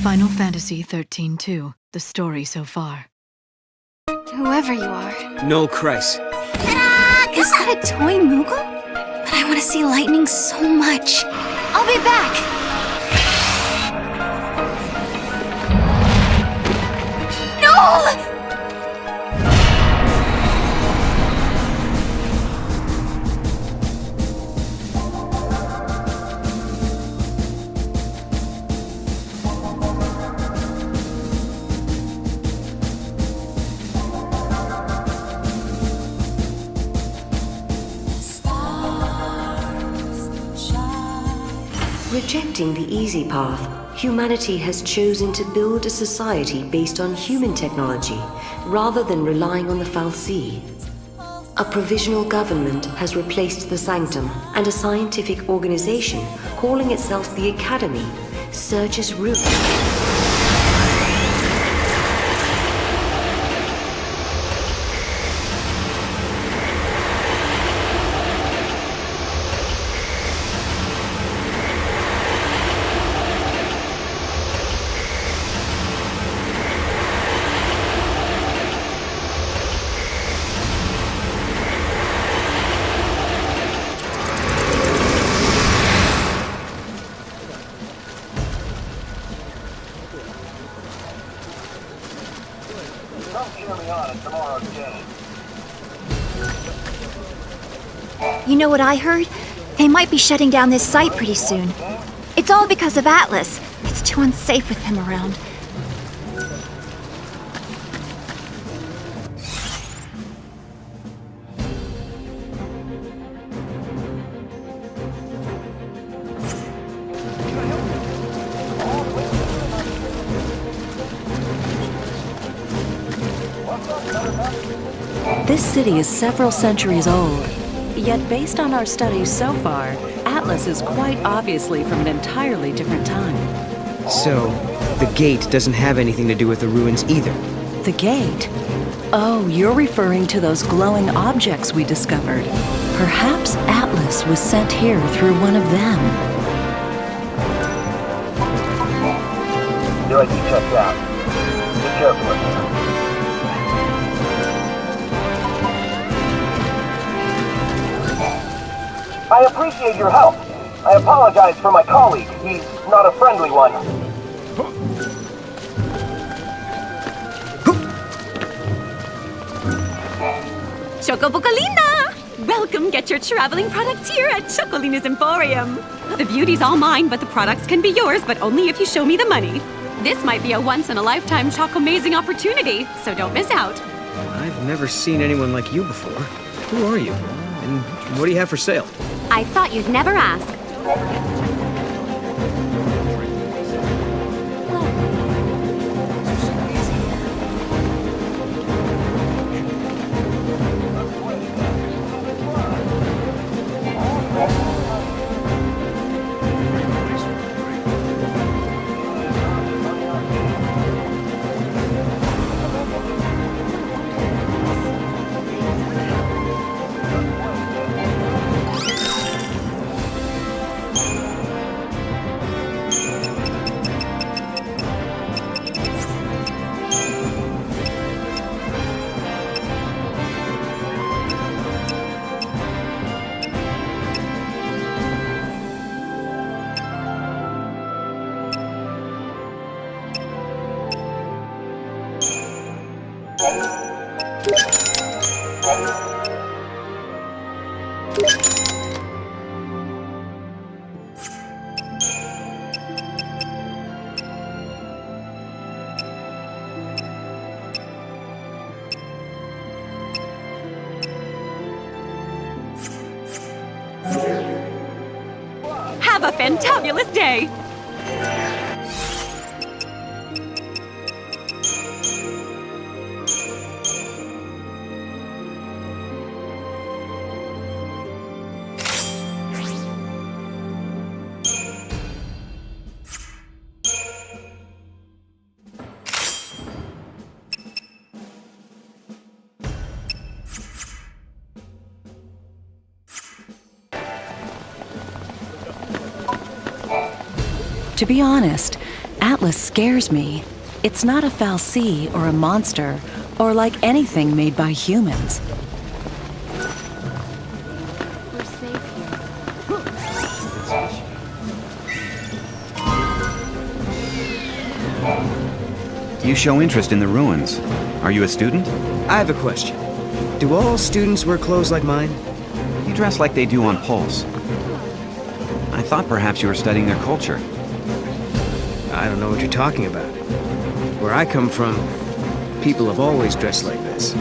Final Fantasy 13-2, the story so far. Whoever you are. Noel Christ. Is that a toy Moogle? But I want to see lightning so much. I'll be back! No! Rejecting the easy path, humanity has chosen to build a society based on human technology rather than relying on the Xiii. A provisional government has replaced the Sanctum, and a scientific organization calling itself the Academy searches routes. You know what I heard? They might be shutting down this site pretty soon. It's all because of Atlas. It's too unsafe with him around. This city is several centuries old. Yet based on our studies so far, Atlas is quite obviously from an entirely different time. So, the gate doesn't have anything to do with the ruins either. The gate? Oh, you're referring to those glowing objects we discovered. Perhaps Atlas was sent here through one of them. UAV checked out. Be careful. I appreciate your help. I apologize for my colleague. He's not a friendly one. Chocobocolina! Welcome, get your traveling products here at Chocolina's Emporium. The beauty's all mine, but the products can be yours, but only if you show me the money. This might be a once-in-a-lifetime choco-amazing opportunity, so don't miss out. I've never seen anyone like you before. Who are you? And what do you have for sale? I thought you'd never ask. Have a fantabulous day! To be honest, Atlas scares me. It's not a fal'Cie or a monster, or like anything made by humans. You show interest in the ruins. Are you a student? I have a question. Do all students wear clothes like mine? You dress like they do on Pulse. I thought perhaps you were studying their culture. I don't know what you're talking about. Where I come from, people have always dressed like this.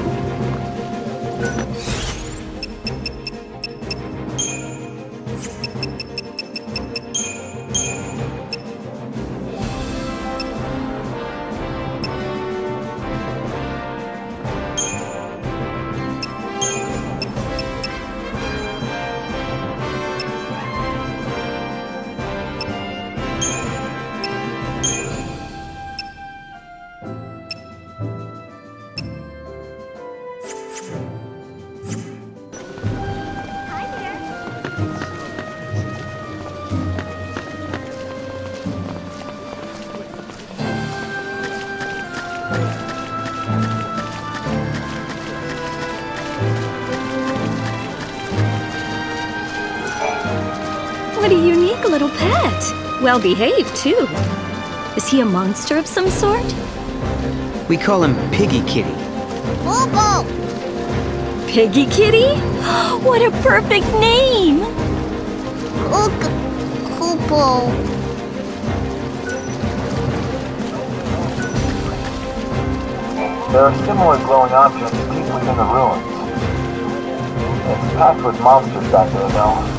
What a unique little pet. Well behaved, too. Is he a monster of some sort? We call him Piggy Kitty. Bobo! Piggy Kitty? What a perfect name! Kupo. There are similar glowing objects deep within the ruins. It's packed with monsters back there, though.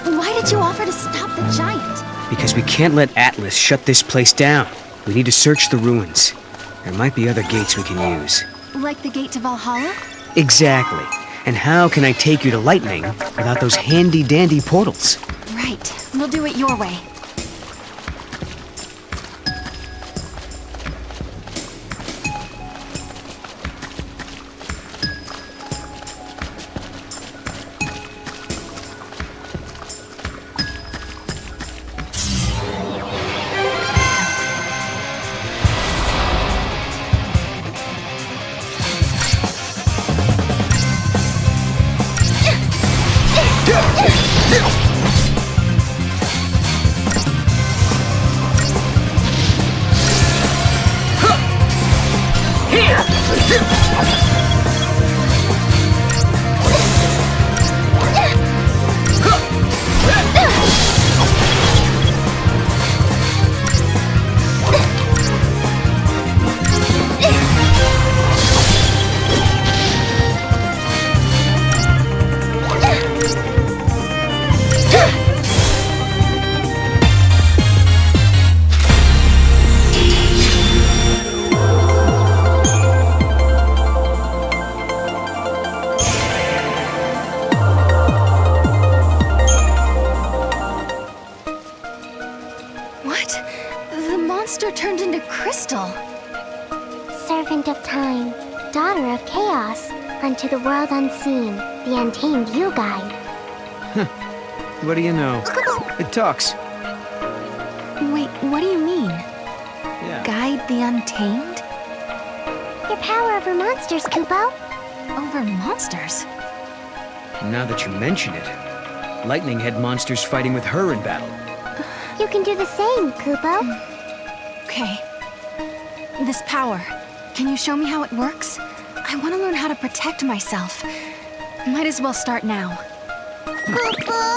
Why did you offer to stop the giant? Because we can't let Atlas shut this place down. We need to search the ruins. There might be other gates we can use. Like the gate to Valhalla? Exactly. And how can I take you to Lightning without those handy-dandy portals? Right. We'll do it your way. to the world unseen, the Untamed You Guide. What do you know? It talks. Wait, what do you mean? Yeah. Guide the Untamed? Your power over monsters, Kupo. Over monsters? Now that you mention it, Lightning had monsters fighting with her in battle. You can do the same, Kupo. Okay. This power, can you show me how it works? I want to learn how to protect myself. Might as well start now. Kupo?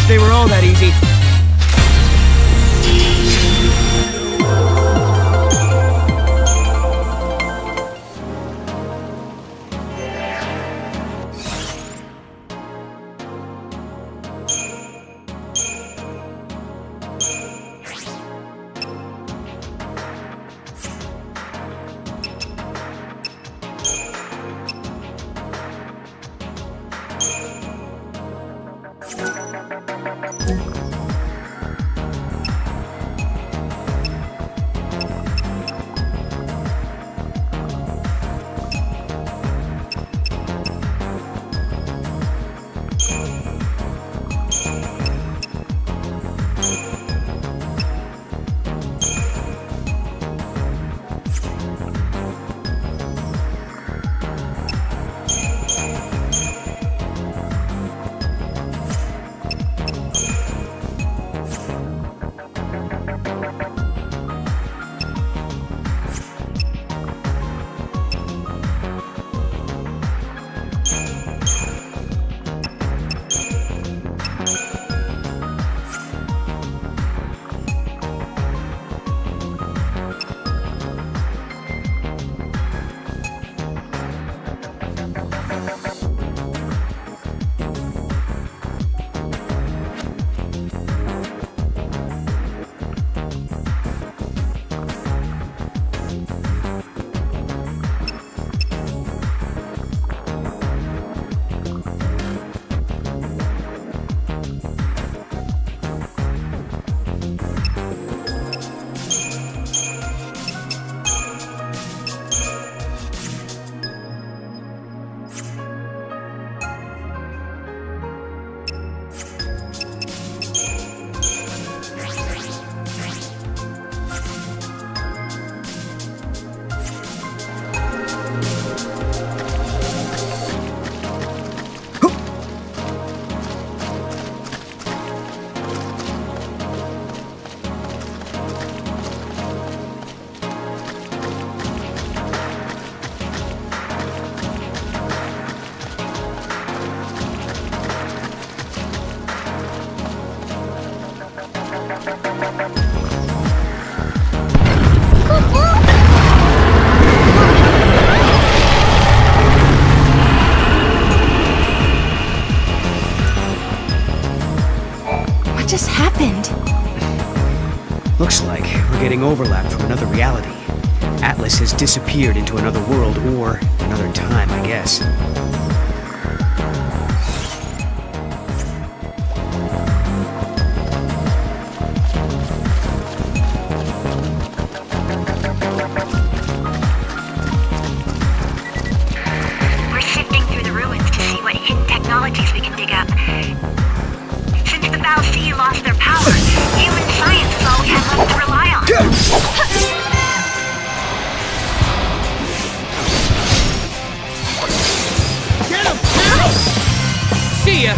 They were all that easy. just happened? Looks like we're getting overlap from another reality. Atlas has disappeared into another world or another time, I guess. We're sifting through the ruins to see what hidden technologies we can dig up. Since the Xiii lost their power, human science is all we have left to rely on. See ya!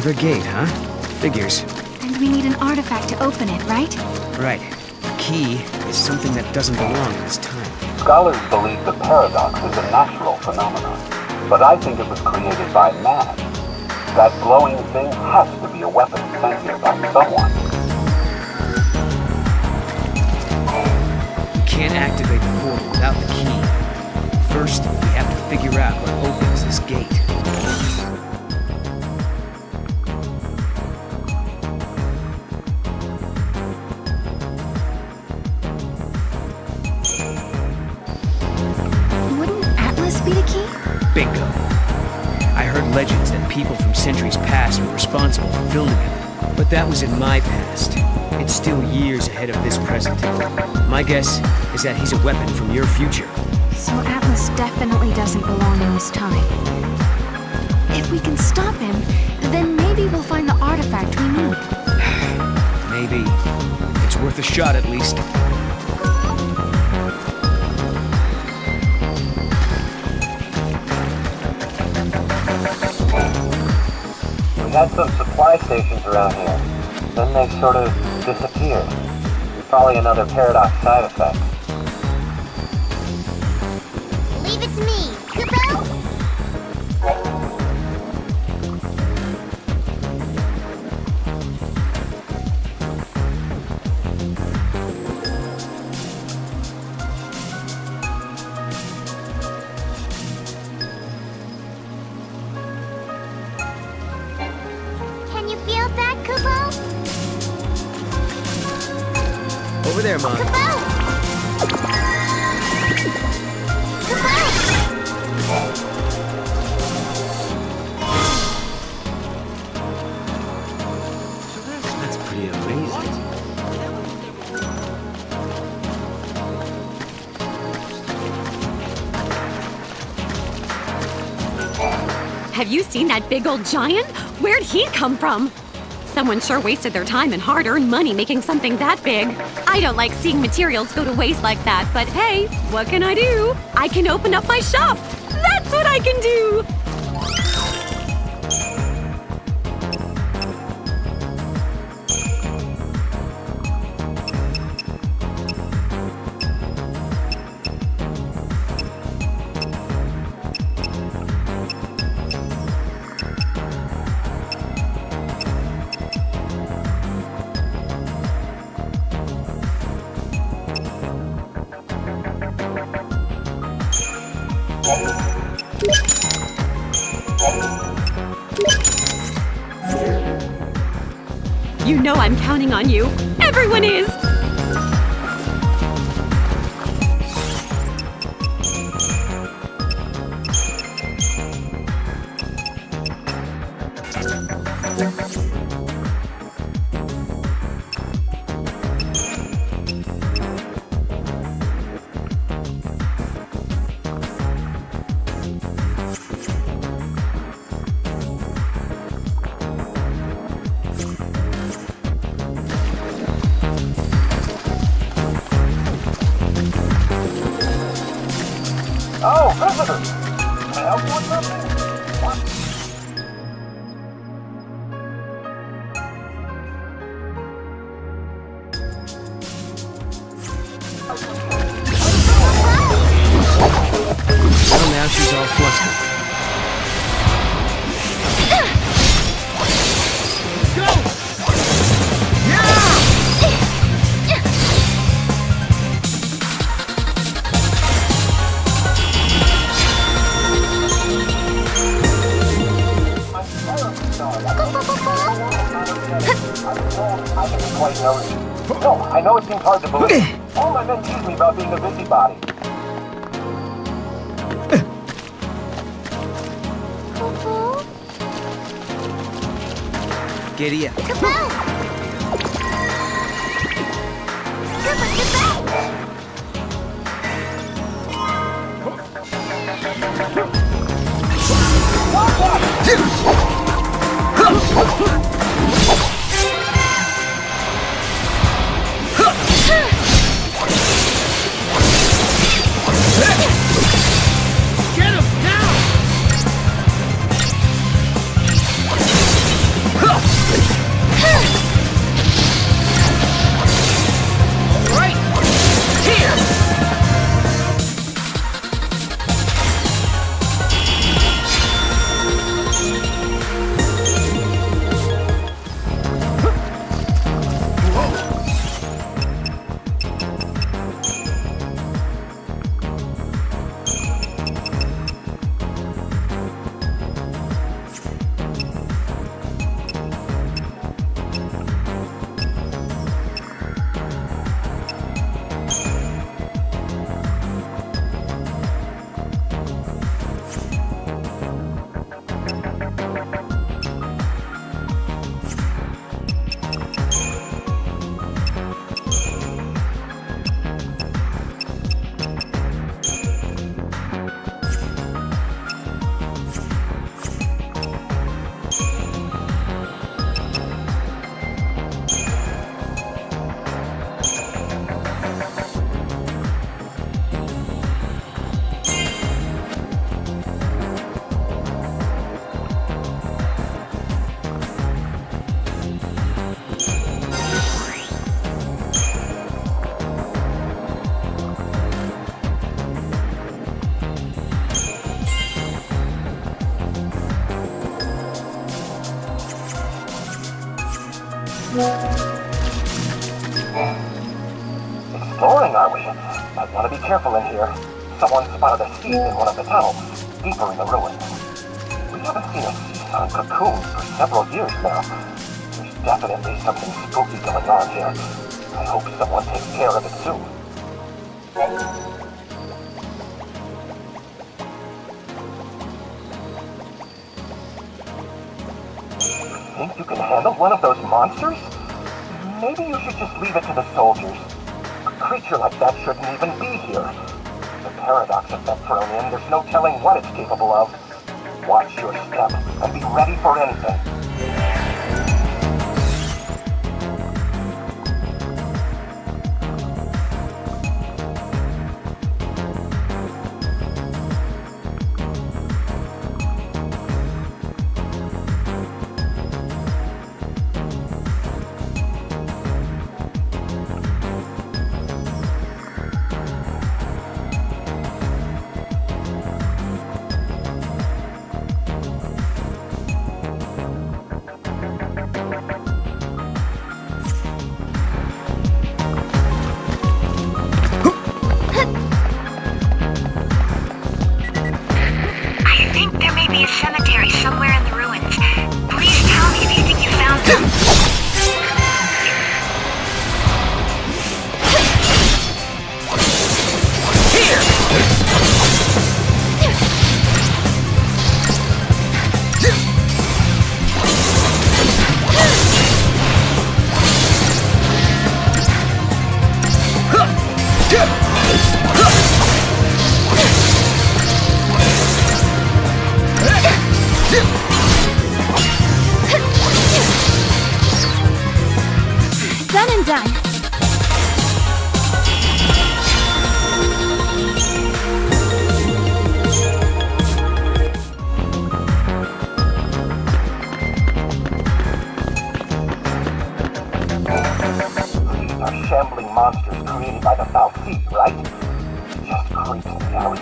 Another gate, huh? Figures. And we need an artifact to open it, right? Right. The key is something that doesn't belong in this time. Scholars believe the paradox is a natural phenomenon, but I think it was created by man. That glowing thing has to be a weapon sent here by someone. We can't activate the portal without the key. First, we have to figure out what opens this gate. Bingo. I heard legends that people from centuries past were responsible for building it. But that was in my past. It's still years ahead of this present. My guess is that he's a weapon from your future. So Atlas definitely doesn't belong in this time. If we can stop him, then maybe we'll find the artifact we need. worth a shot at least. We had some supply stations around here. Then they sort of disappeared. Probably another paradox side effect. Leave it to me. Kupo? Can you feel that, Kupo? Over there, Mom. Kupo! That's pretty amazing. Have you seen that big old giant? Where'd he come from? Someone sure wasted their time and hard-earned money making something that big. I don't like seeing materials go to waste like that, but hey, what can I do? I can open up my shop. That's what I can do. You know I'm counting on you. Everyone is. Oh, visitors! Can I help you with something? What? Well, now she's all flustered. I can be quite nosy. No, I know it seems hard to believe. All my men tease me about being a busybody. Giddy up. Exploring, are we? Might want to be careful in here. Someone spotted a Xiii in one of the tunnels, deeper in the ruins. We haven't seen a Xiii cocoon for several years now. There's definitely something spooky going on here. I hope someone takes care of it soon. Think you can handle one of those monsters? Maybe you should just leave it to the soldiers. A creature like that shouldn't even be here. The paradox effect thrown in, there's no telling what it's capable of. Watch your step and be ready for anything. I think there may be a cemetery somewhere in the ruins. Please tell me if you think you found them. Done and done. These are shambling monsters created by the Xiii, right? Just creeps me out.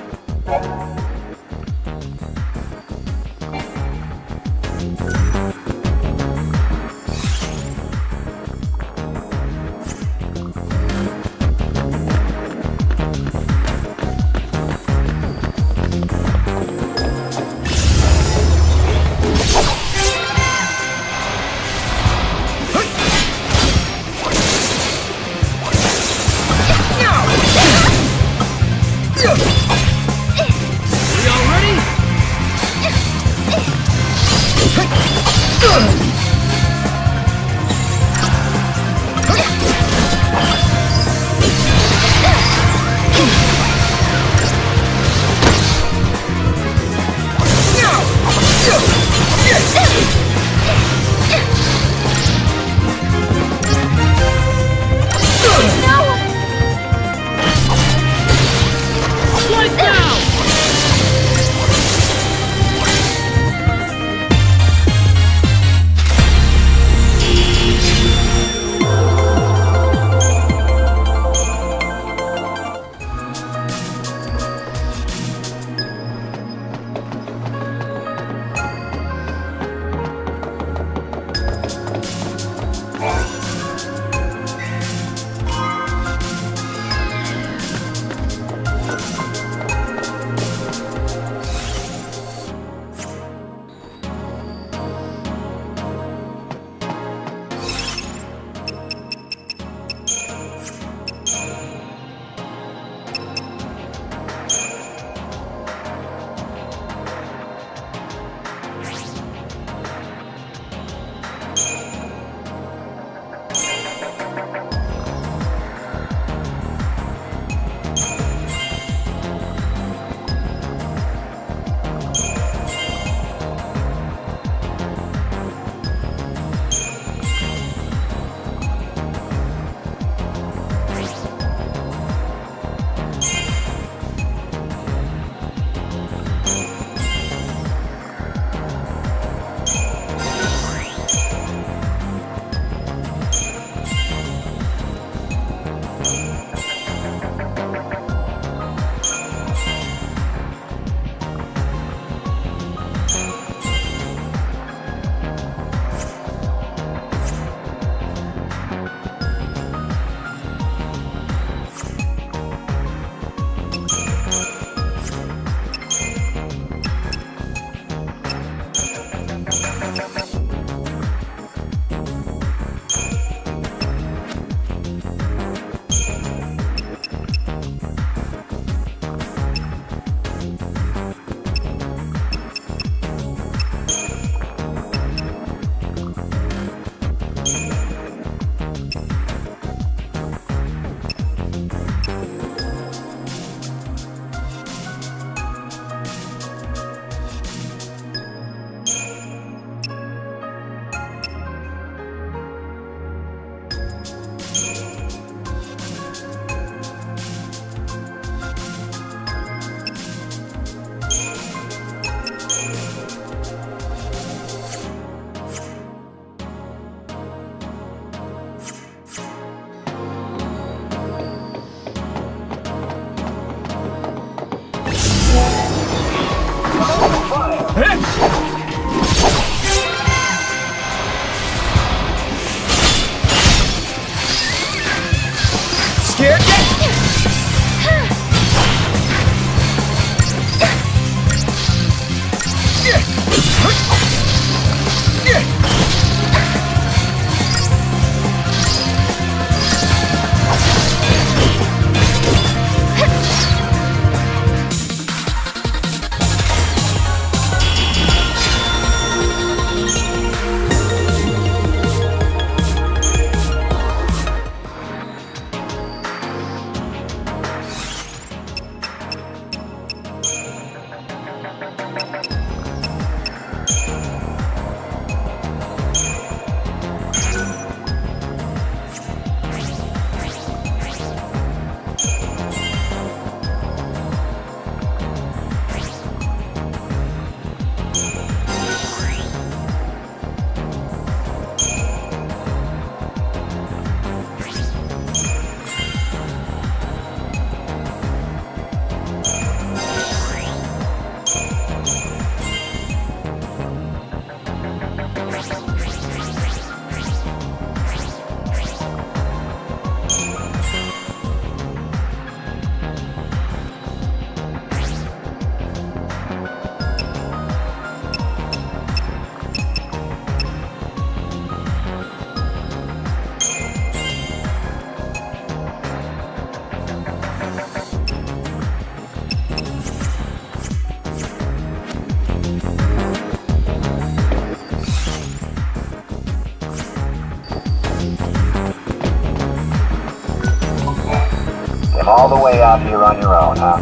all the way out here on your own, huh?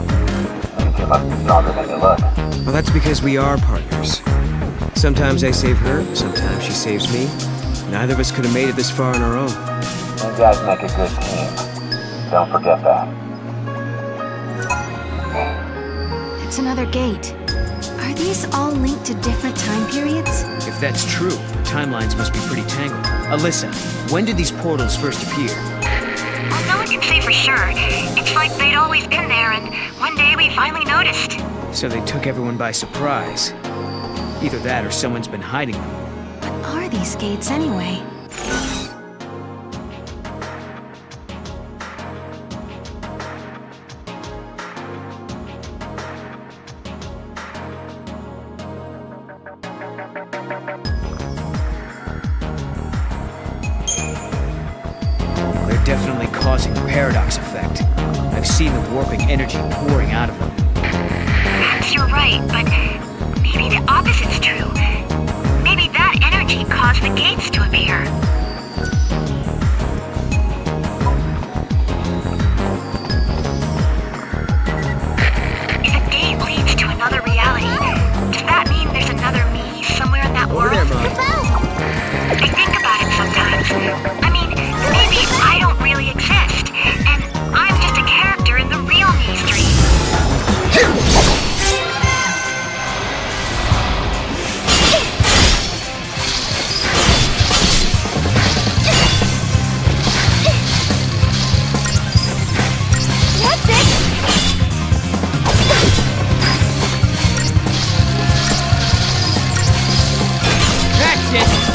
These two must be stronger than you look. Well, that's because we are partners. Sometimes I save her, sometimes she saves me. Neither of us could have made it this far on our own. You guys make a good team. Don't forget that. It's another gate. Are these all linked to different time periods? If that's true, the timelines must be pretty tangled. Alyssa, when did these portals first appear? Well, no one can say for sure. It's like they'd always been there, and one day we finally noticed. So they took everyone by surprise. Either that or someone's been hiding them. What are these gates anyway? They're definitely causing the paradox effect. I've seen the warping energy pouring out of them. Perhaps you're right, but maybe the opposite's true. Maybe that energy caused the gates to appear. If a gate leads to another reality, does that mean there's another me somewhere in that world? I think about it sometimes. I mean, maybe I don't really exist, and I'm just a character in the real me stream. That's it! That's it!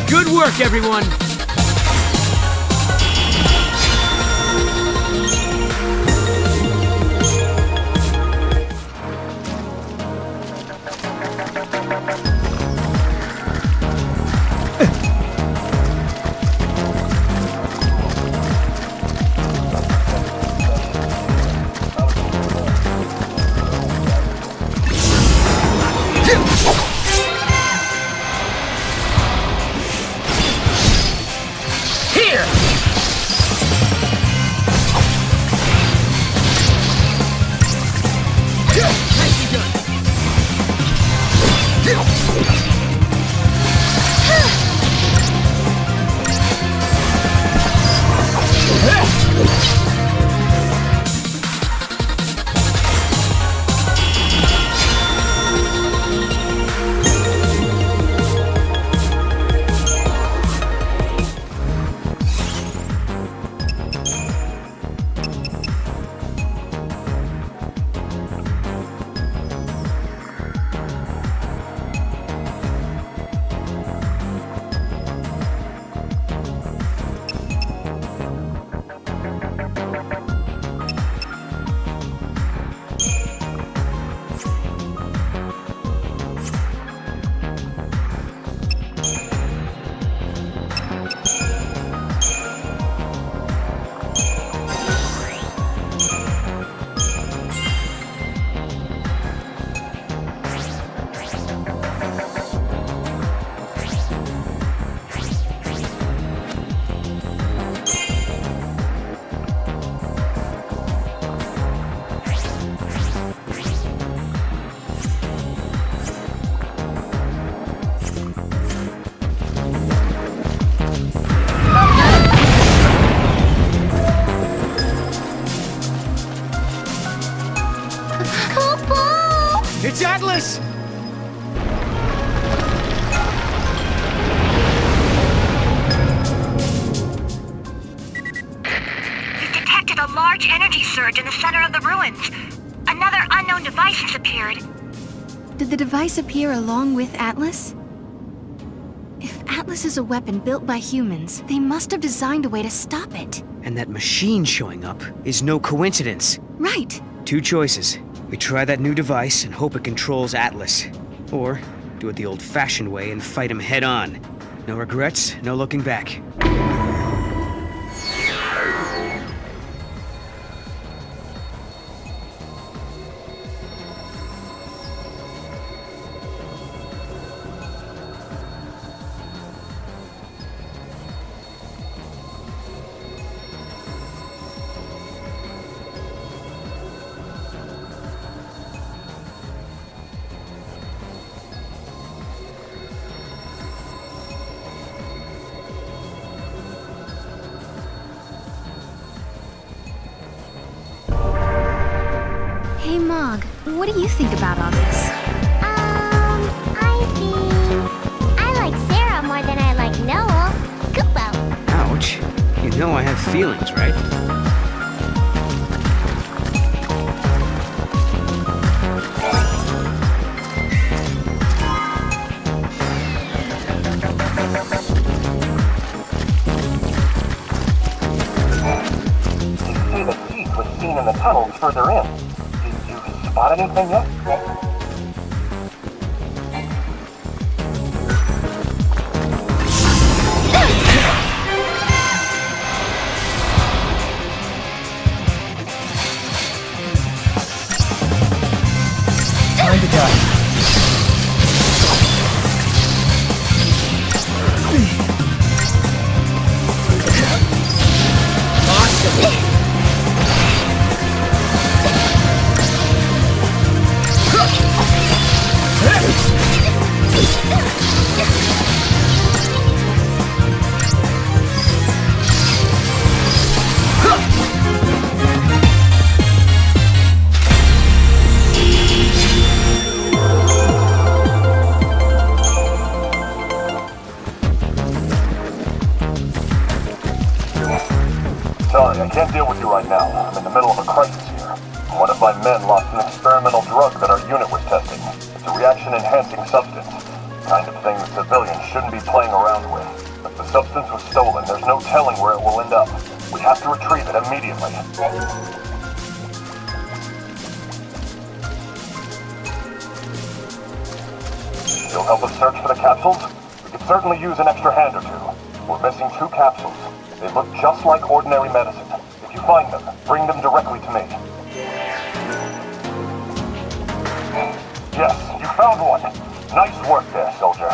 Good work, everyone! It's Atlas! We've detected a large energy surge in the center of the ruins. Another unknown device has appeared. Did the device appear along with Atlas? If Atlas is a weapon built by humans, they must have designed a way to stop it. And that machine showing up is no coincidence. Right. Two choices. We try that new device and hope it controls Atlas. Or do it the old-fashioned way and fight him head-on. No regrets, no looking back. Hey, Mog, what do you think about all this? I think I like Sarah more than I like Noel. Kupo. Ouch. You know I have feelings, right? You say the Xiii was seen in the tunnels further in. Did you spot anything yet? Time to die. Sorry, I can't deal with you right now. I'm in the middle of a crisis here. One of my men lost an experimental drug that our unit was testing. It's a reaction-enhancing substance. The kind of thing that civilians shouldn't be playing around with. If the substance was stolen, there's no telling where it will end up. We have to retrieve it immediately. You'll help us search for the capsules? We could certainly use an extra hand or two. We're missing 2 capsules. They look just like ordinary medicine. If you find them, bring them directly to me. Yes, you found one. Nice work there, soldier.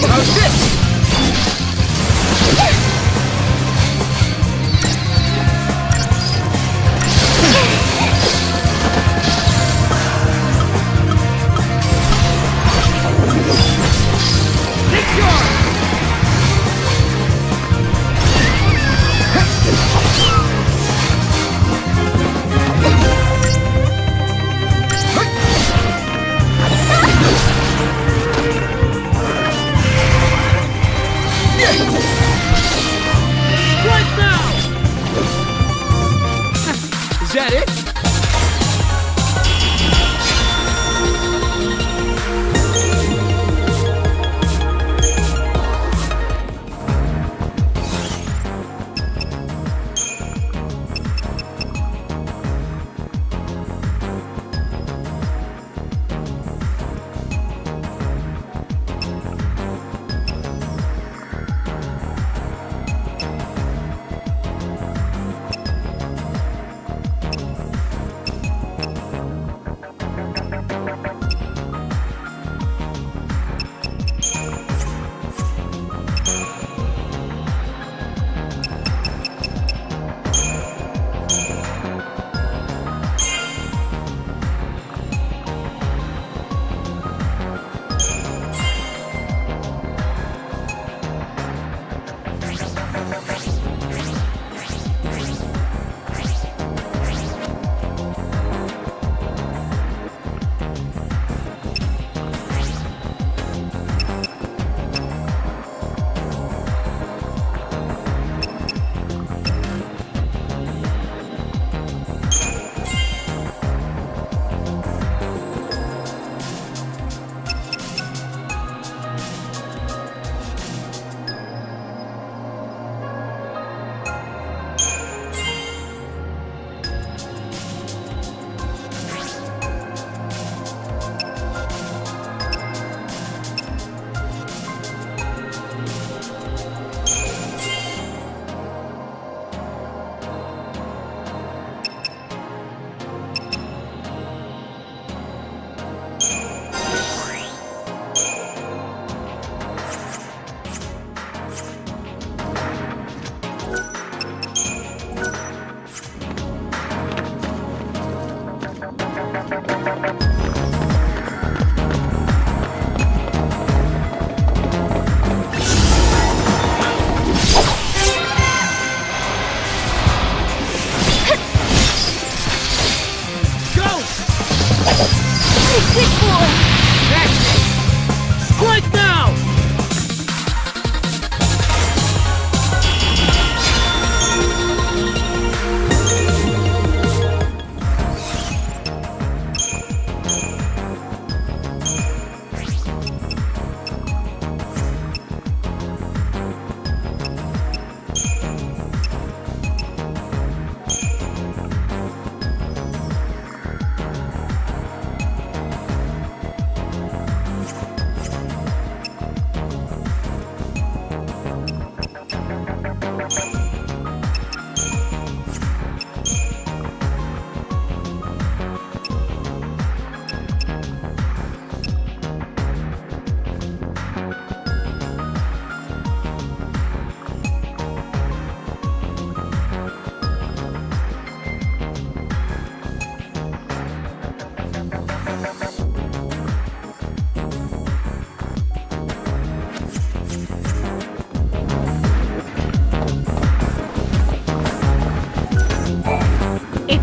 How's this?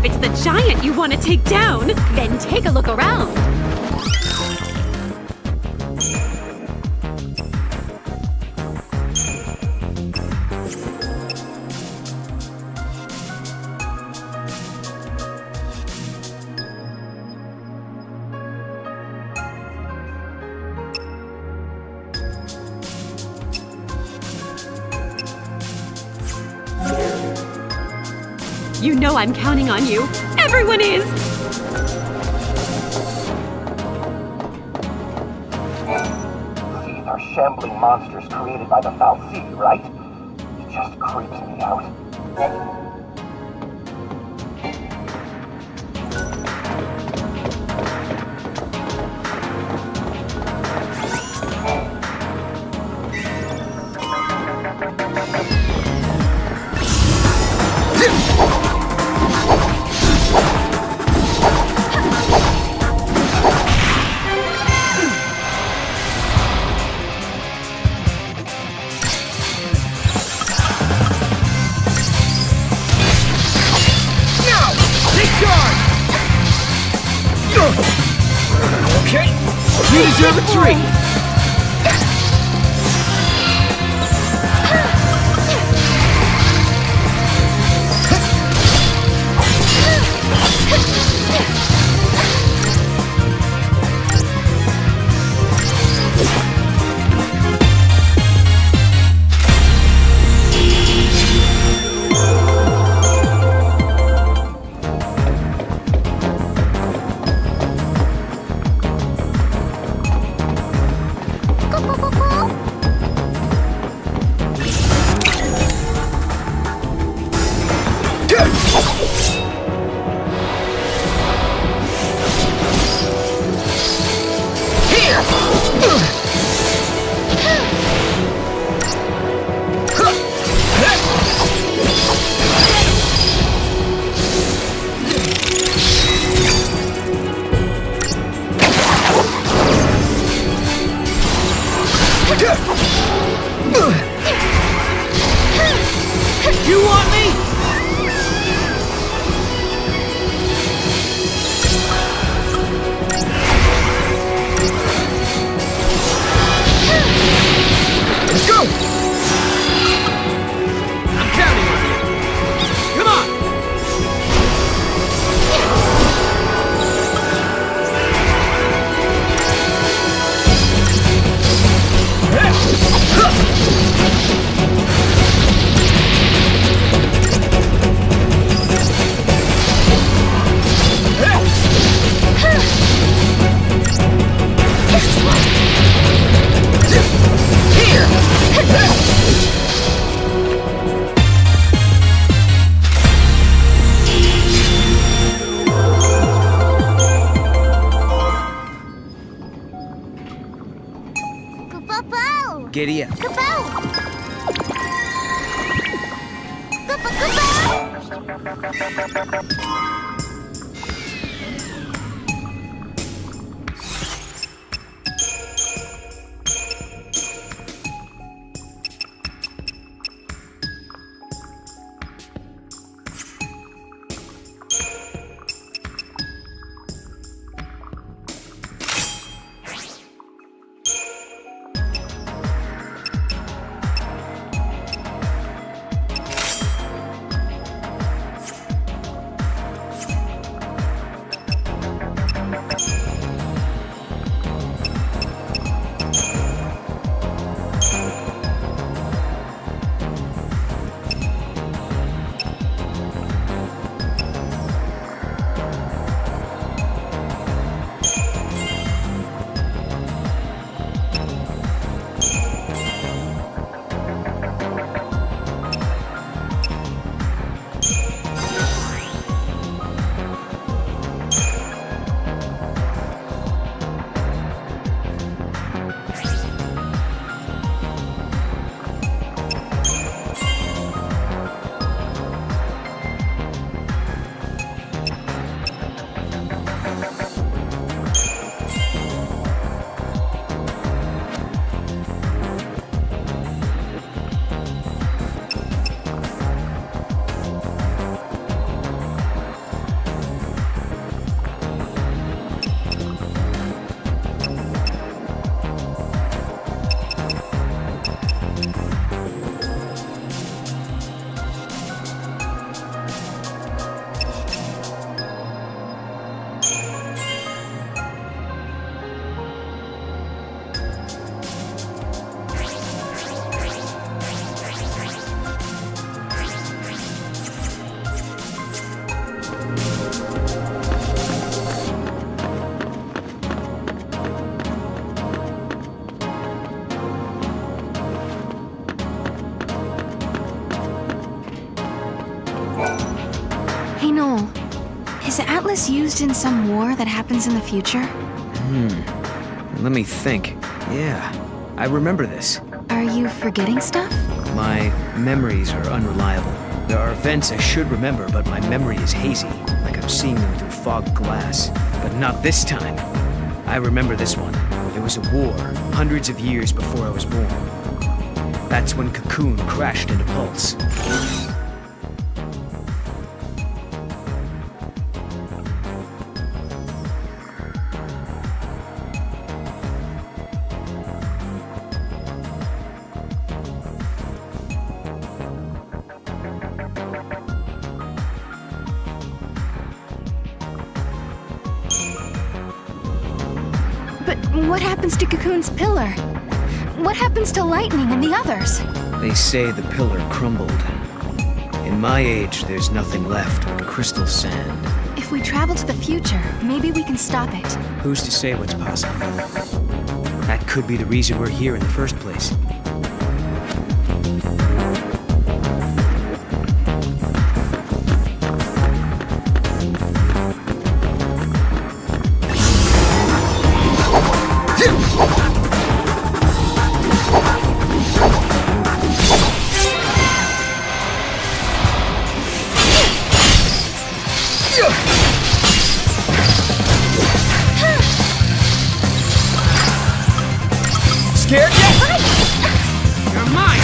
If it's the giant you want to take down, then take a look around. You know I'm counting on you. Everyone is! These are shambling monsters created by the Xiii, right? It just creeps me out. You deserve a treat! You want me? Let's go! I'm counting on you. Come on! Boo-boo-boo! Giddy up. Kaboo! Boo-boo-boo-boo! Is Atlas used in some war that happens in the future? Let me think. Yeah, I remember this. Are you forgetting stuff? My memories are unreliable. There are events I should remember, but my memory is hazy, like I'm seeing them through fogged glass. But not this time. I remember this one. There was a war, hundreds of years before I was born. That's when Cocoon crashed into Pulse. But what happens to Cocoon's pillar? What happens to Lightning and the others? They say the pillar crumbled. In my age, there's nothing left but crystal sand. If we travel to the future, maybe we can stop it. Who's to say what's possible? That could be the reason we're here in the first place. Scared yet? You're mine!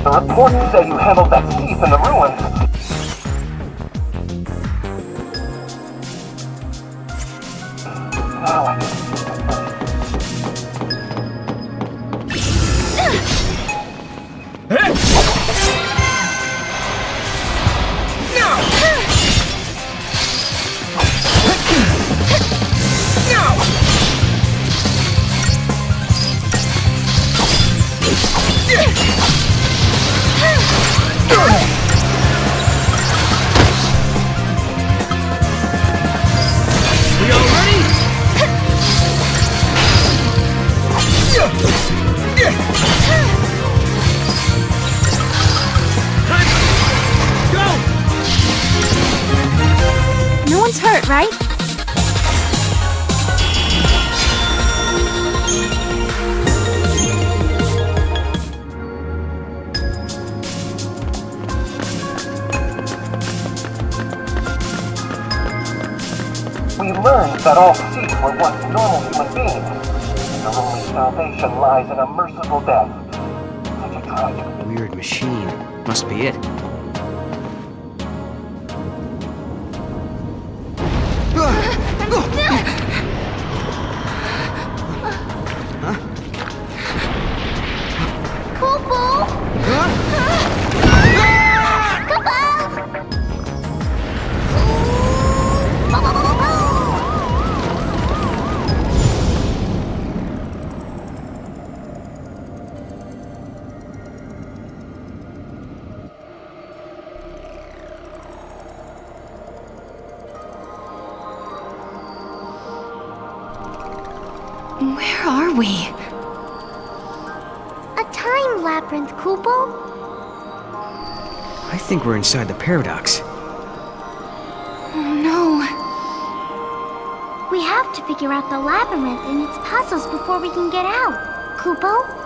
The reports say you handled that thief in the ruins. Now I can... No one's hurt, right? that all seeds were once normal human beings. Their only salvation lies in a merciful death. Such a tragedy. Weird machine. Must be it. Where are we? A time labyrinth, Kupo? I think we're inside the paradox. Oh no. We have to figure out the labyrinth and its puzzles before we can get out. Kupo?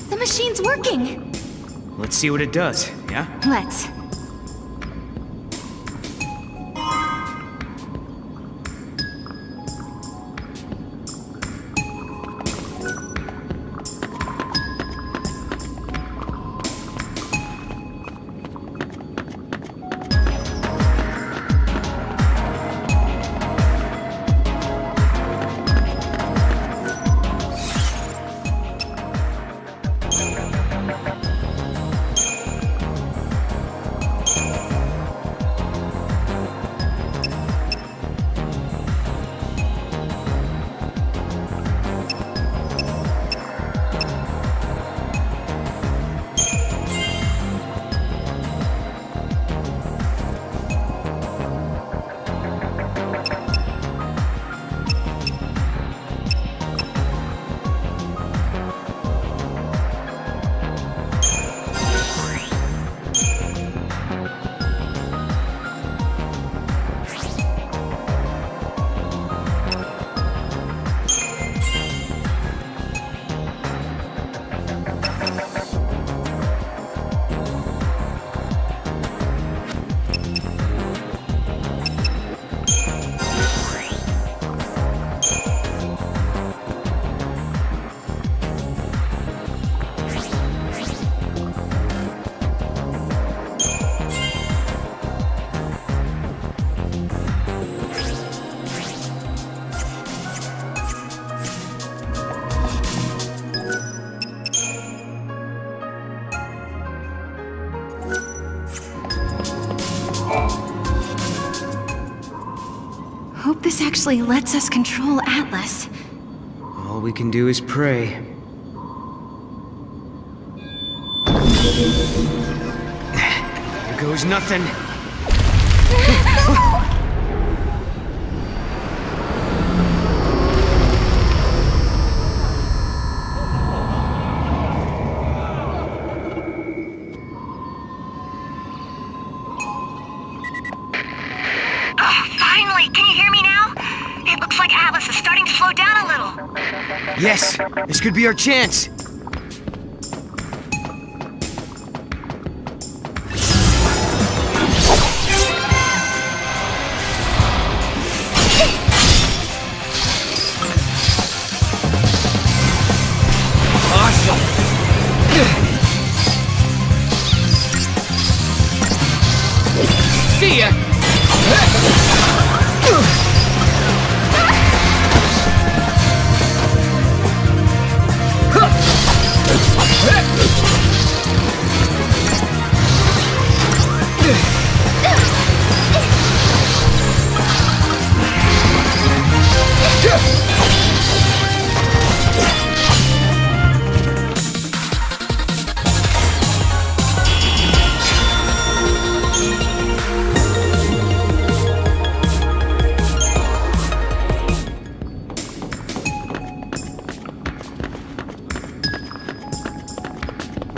The machine's working! Let's see what it does, yeah? Let's. actually lets us control Atlas. All we can do is pray. Here goes nothing. Finally! Can you hear me now? It looks like Atlas is starting to slow down a little. Yes, this could be our chance. See ya!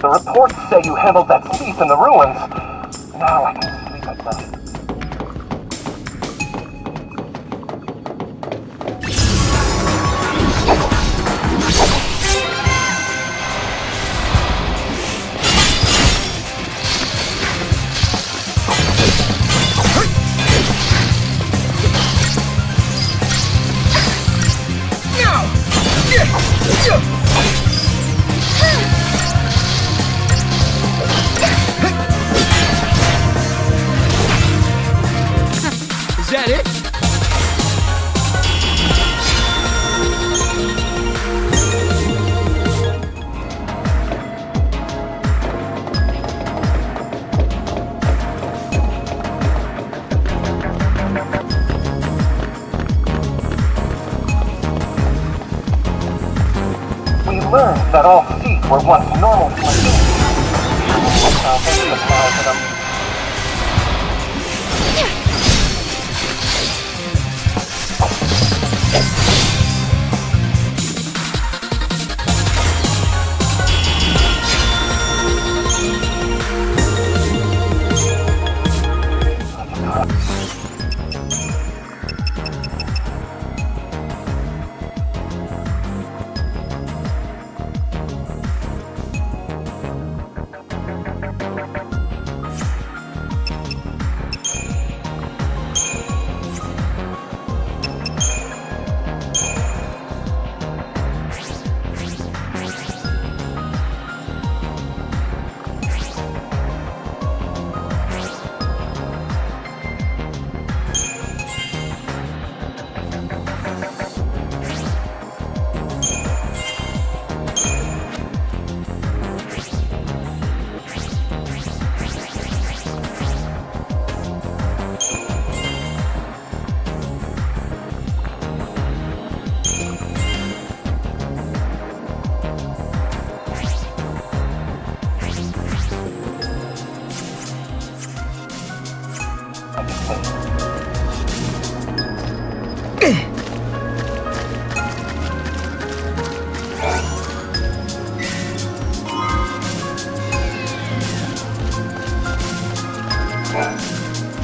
The reports say you handled that thief in the ruins. Now I can sleep at night. Is that it? We learned that all Xiii were once normal human beings. Salvation lies in them.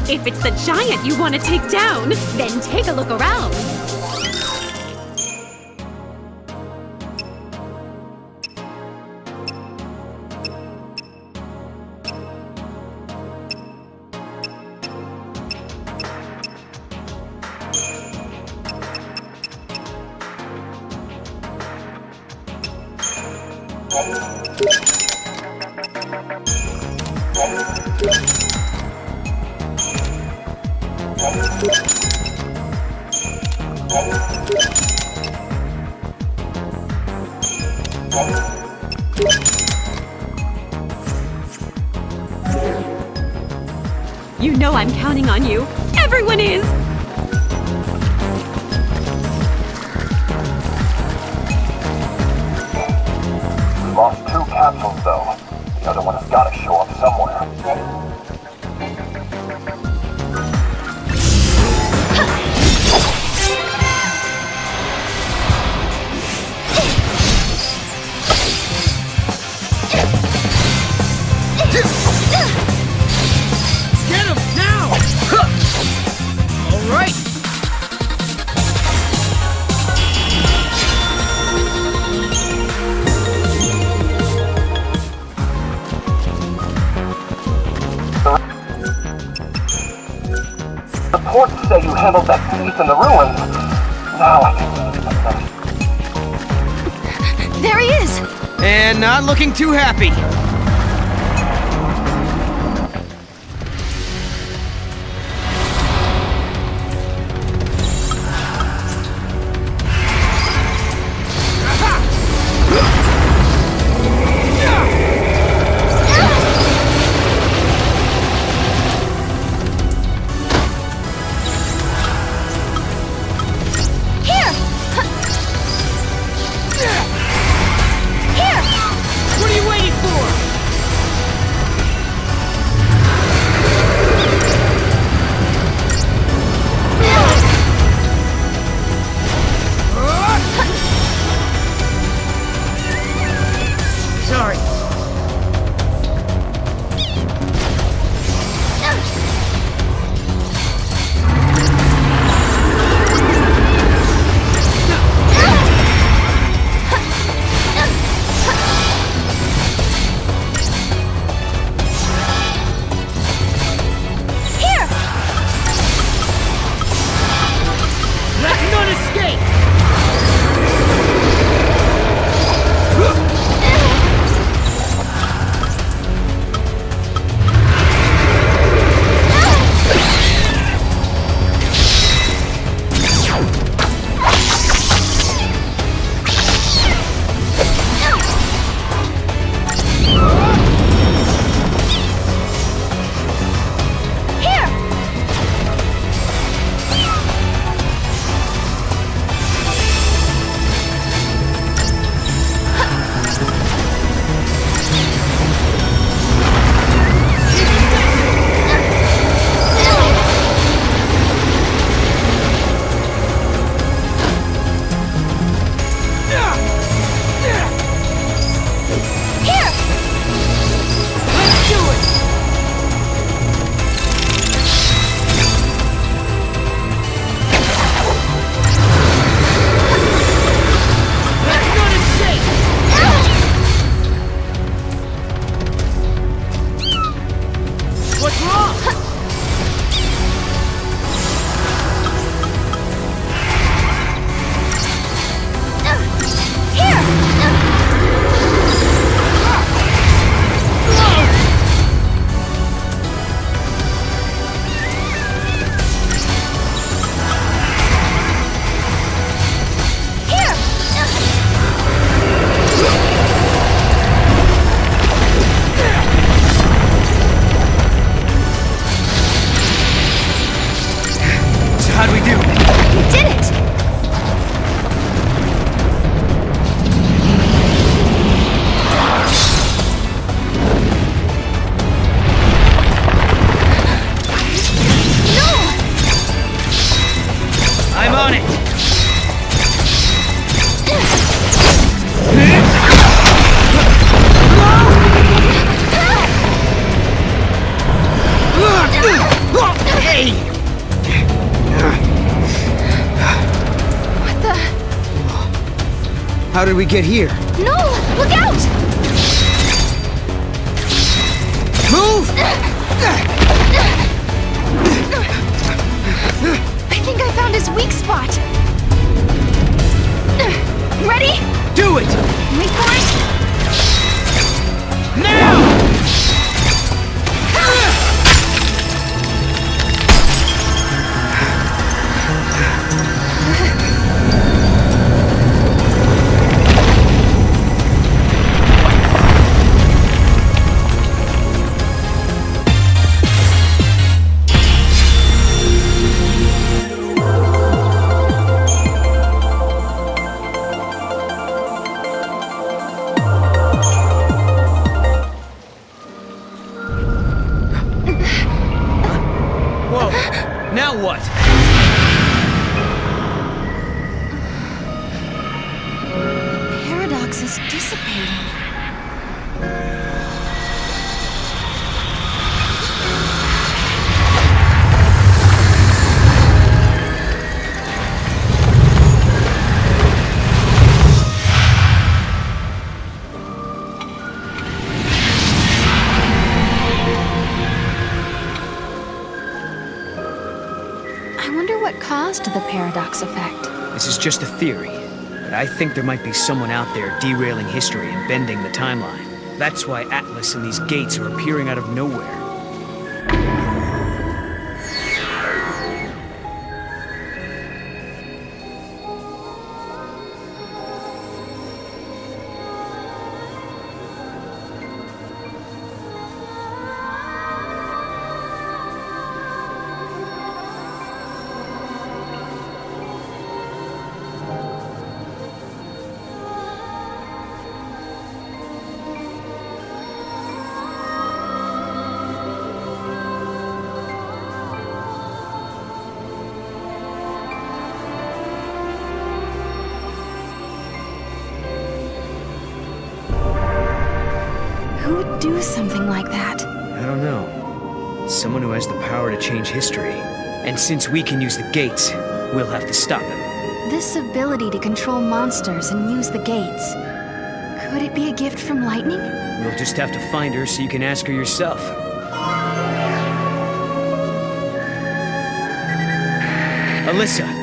If it's the giant you want to take down, then take a look around. You know I'm counting on you. Everyone is! reports say you handled that thief in the ruins. Now I can believe something. There he is! And not looking too happy. What are you waiting for? Sorry. Let none escape! What's wrong? How'd we do? We did it! No! I'm on it! Hey! What the? How did we get here? No! Look out! Move! I think I found his weak spot. Ready? Do it! Wait for it. Now! Whoa! Now what? Paradox is dissipating. the paradox effect. This is just a theory, but I think there might be someone out there derailing history and bending the timeline. That's why Atlas and these gates are appearing out of nowhere. Who would do something like that? I don't know. Someone who has the power to change history. And since we can use the gates, we'll have to stop him. This ability to control monsters and use the gates. Could it be a gift from Lightning? You'll just have to find her so you can ask her yourself. Alyssa!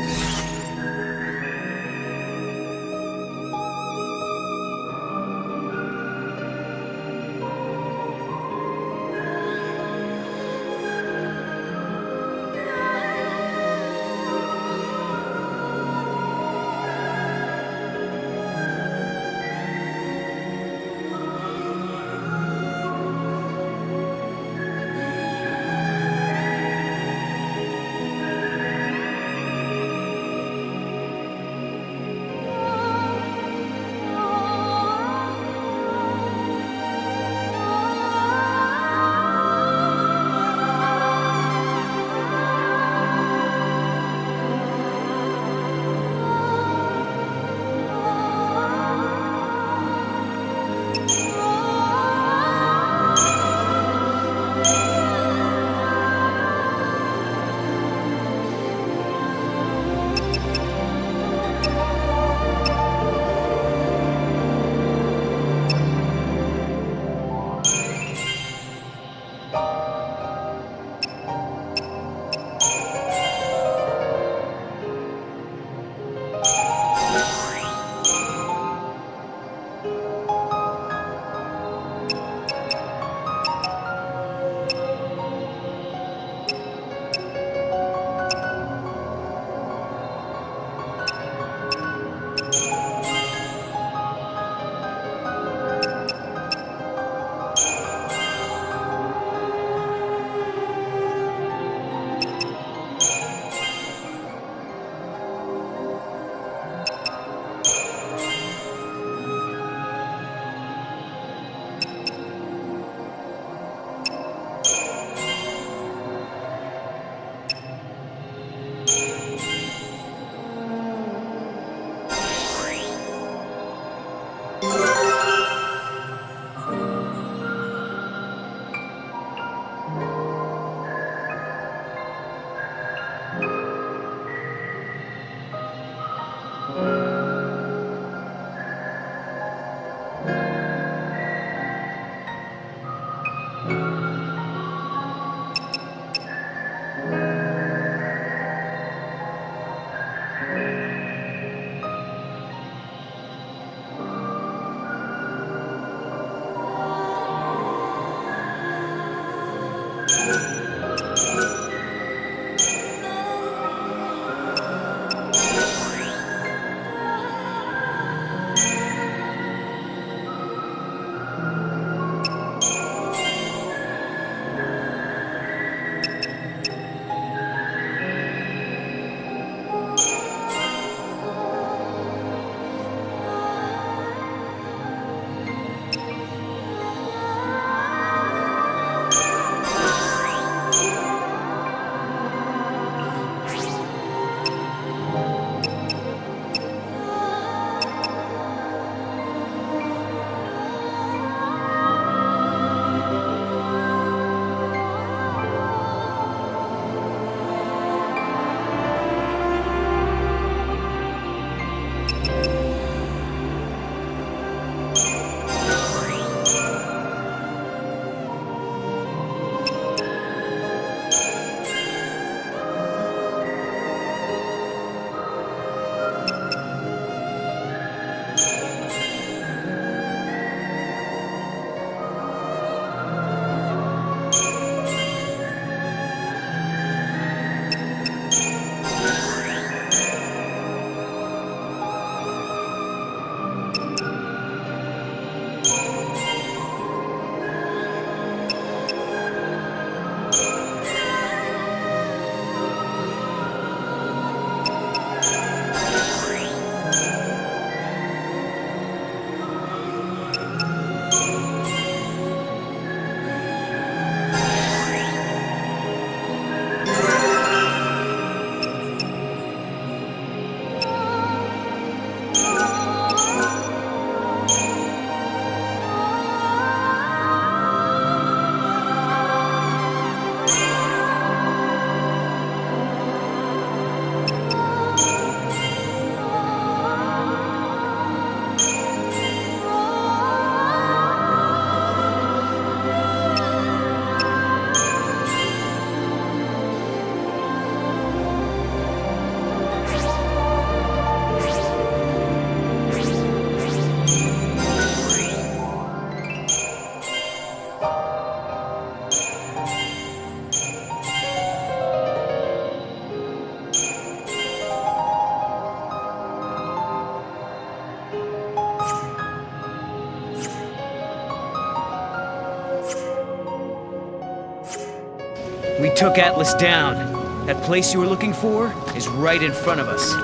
We took Atlas down. That place you were looking for is right in front of us.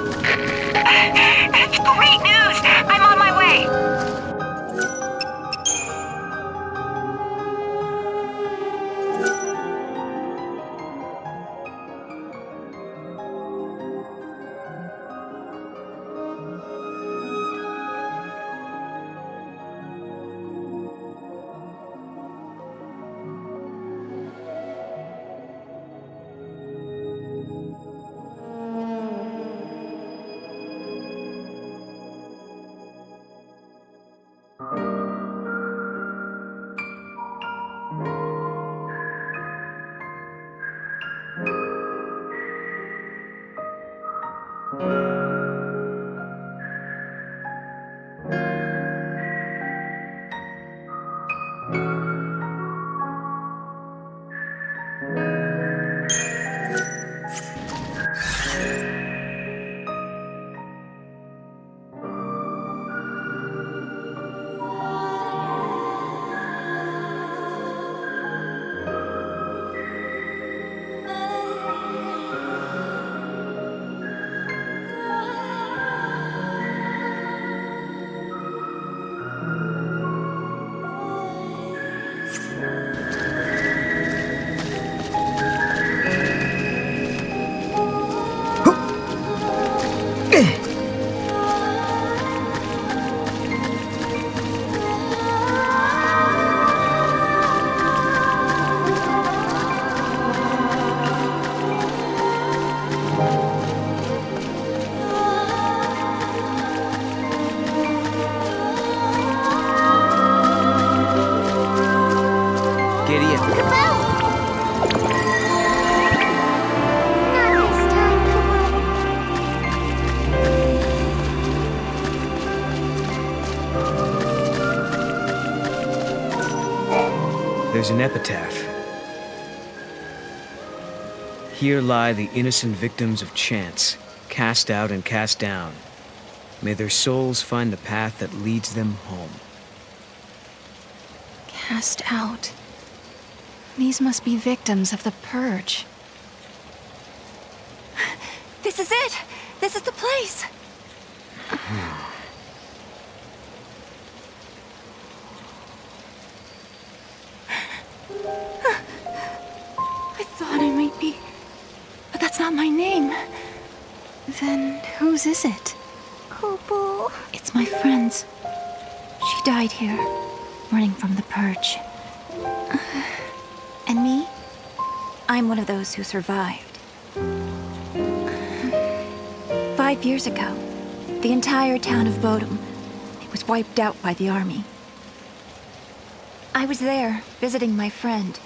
That's great news! I'm on my way! There's an epitaph. Here lie the innocent victims of chance, cast out and cast down. May their souls find the path that leads them home. Cast out. These must be victims of the purge. This is it! This is the place! I thought I might be... But that's not my name. Then whose is it? Kupo. It's my friend's. She died here, running from the purge. And me? I'm one of those who survived. 5 years ago, the entire town of Bodum, it was wiped out by the army. I was there, visiting my friend.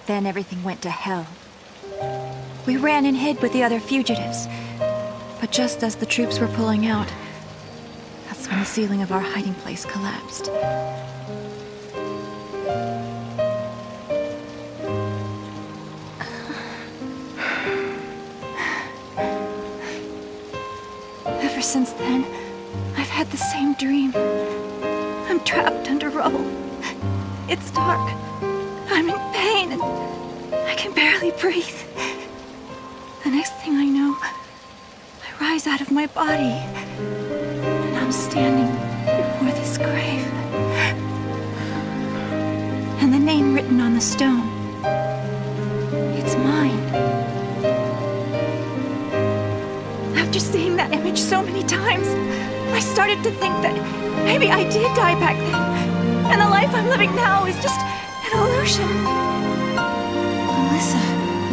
Then everything went to hell. We ran and hid with the other fugitives. But just as the troops were pulling out, that's when the ceiling of our hiding place collapsed. Ever since then, I've had the same dream. I'm trapped under rubble. It's dark. I'm in pain and I can barely breathe. The next thing I know, I rise out of my body and I'm standing before this grave. And the name written on the stone, it's mine. After seeing that image so many times, I started to think that maybe I did die back then, and the life I'm living now is just an illusion. Alyssa,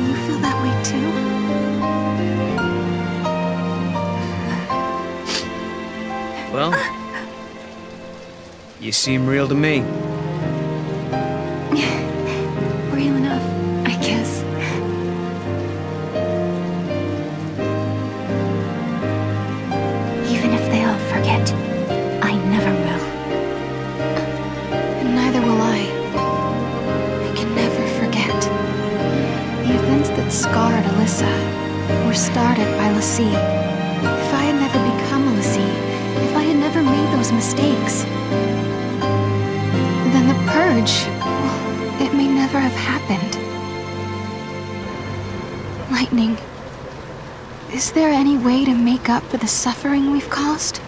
you feel that way too? Well, you seem real to me. Real enough, I guess. Even if they all forget, I never will. And neither will I. I can never forget. The events that scarred Alyssa were started by Xiii. If I had never become a Xiii, if I had never made those mistakes, then the purge, well, it may never have happened. lightning. Is there any way to make up for the suffering we've caused?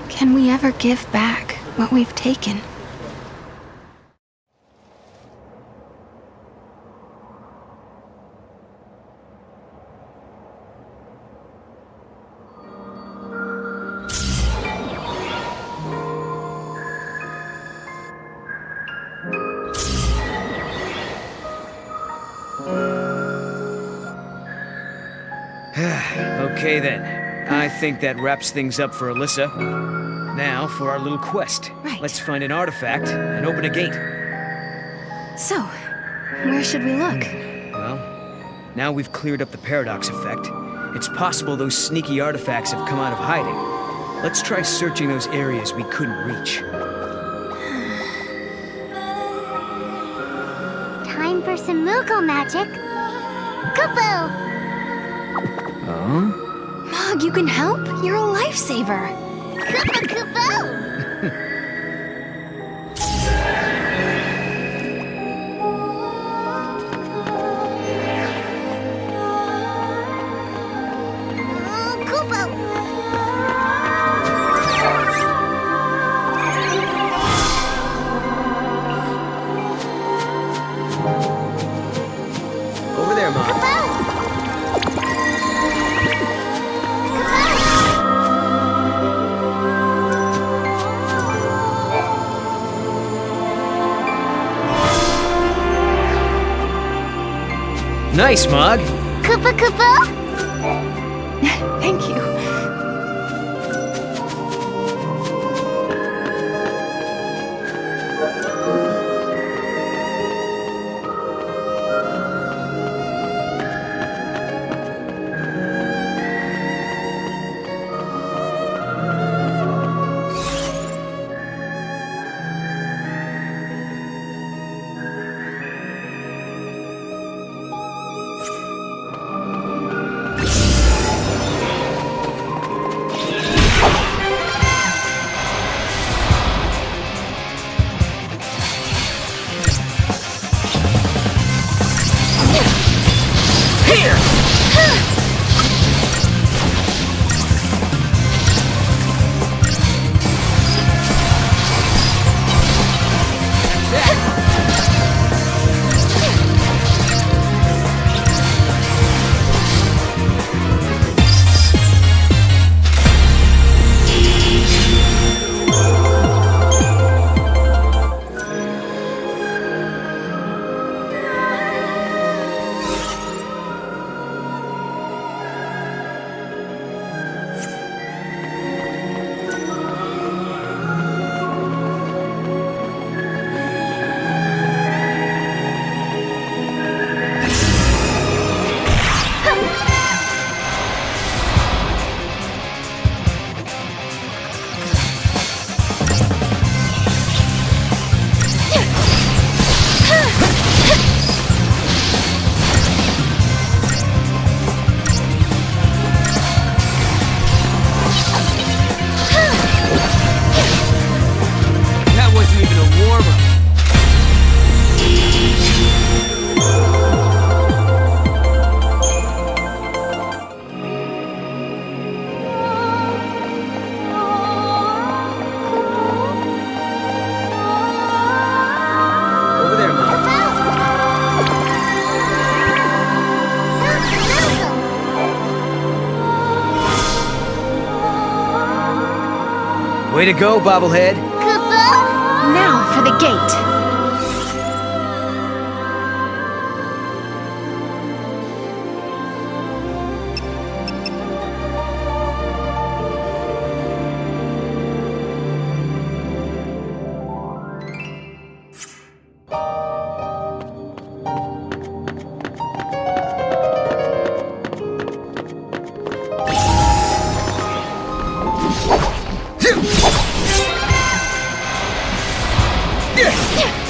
Can we ever give back what we've taken? Okay then. I think that wraps things up for Alyssa. Now for our little quest. Right. Let's find an artifact and open a gate. So, where should we look? Well, now we've cleared up the paradox effect. It's possible those sneaky artifacts have come out of hiding. Let's try searching those areas we couldn't reach. Time for some Moogle magic. Kupo! Oh? Mog, you can help? You're a lifesaver. Kupo Kupo! Over there, Mom. Nice, Mog. Kupo Kupo? Thank you. Way to go, Bobblehead. Now for the gate. Yeah!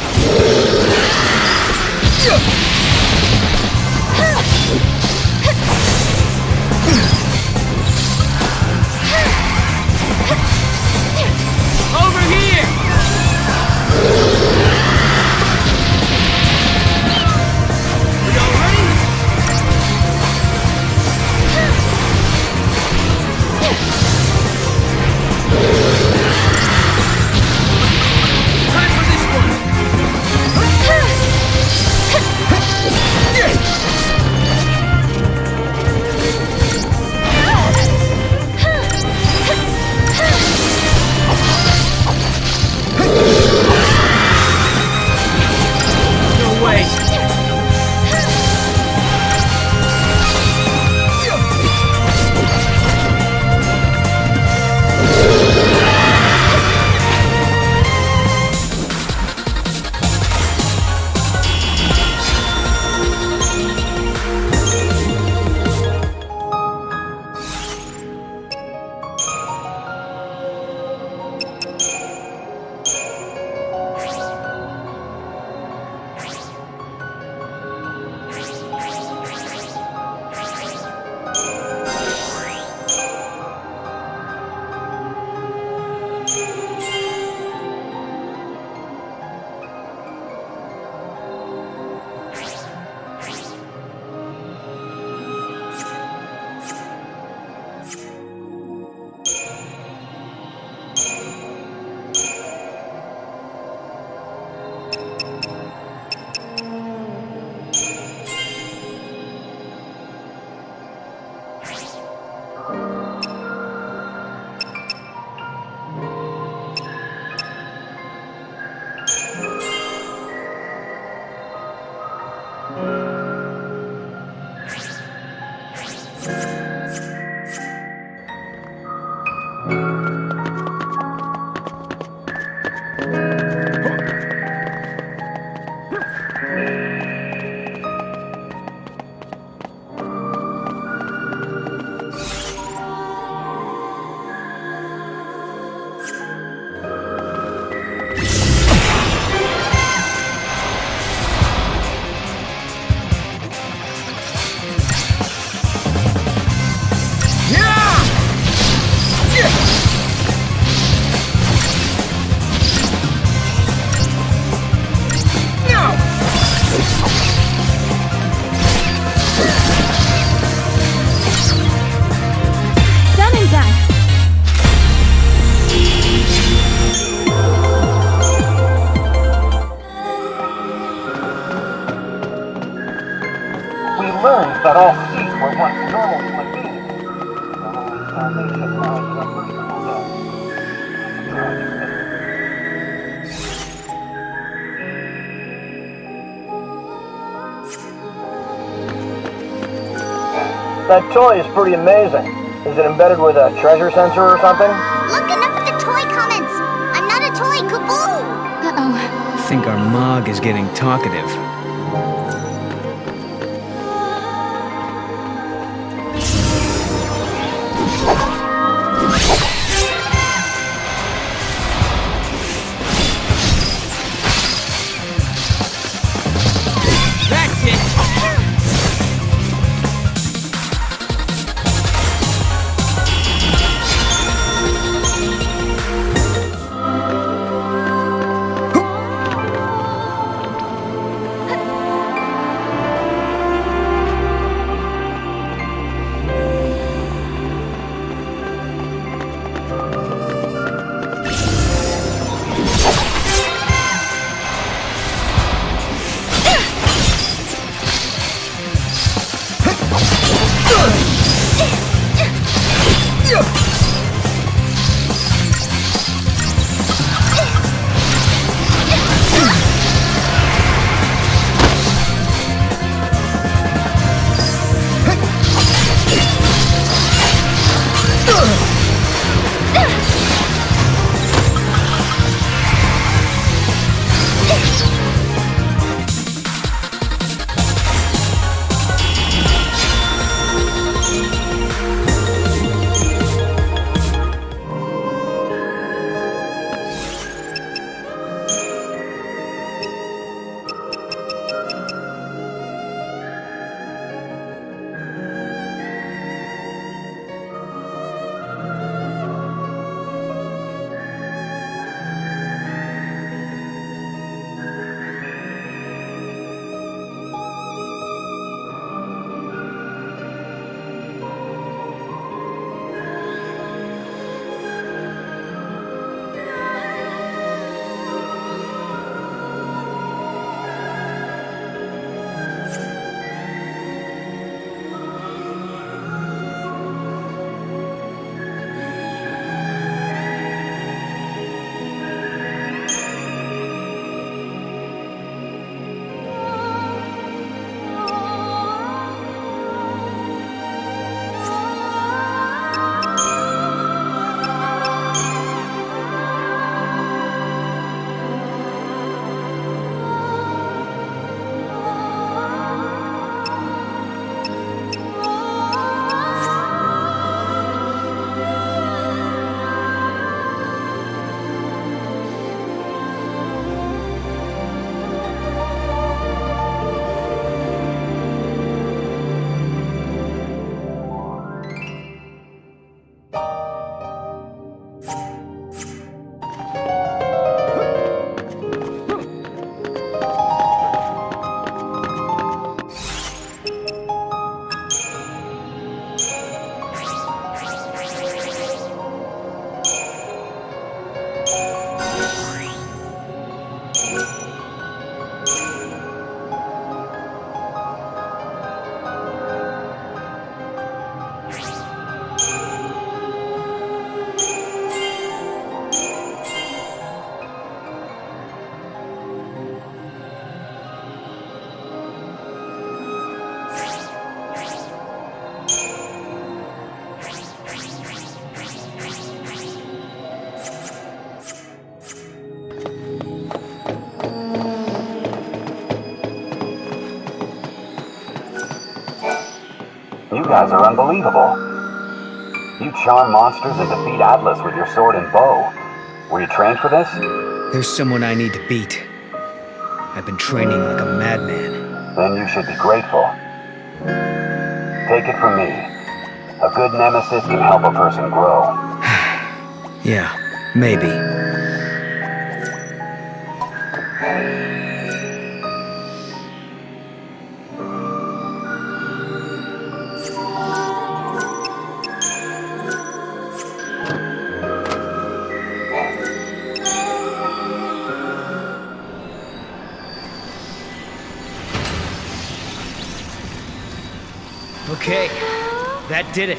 That toy is pretty amazing. Is it embedded with a treasure sensor or something? Look, enough with the toy comments! I'm not a toy, Kaboo! Uh-oh. I think our Mog is getting talkative. That's it! You guys are unbelievable. You charm monsters and defeat Atlas with your sword and bow. Were you trained for this? There's someone I need to beat. I've been training like a madman. Then you should be grateful. Take it from me. A good nemesis can help a person grow. Yeah, maybe. Okay, that did it.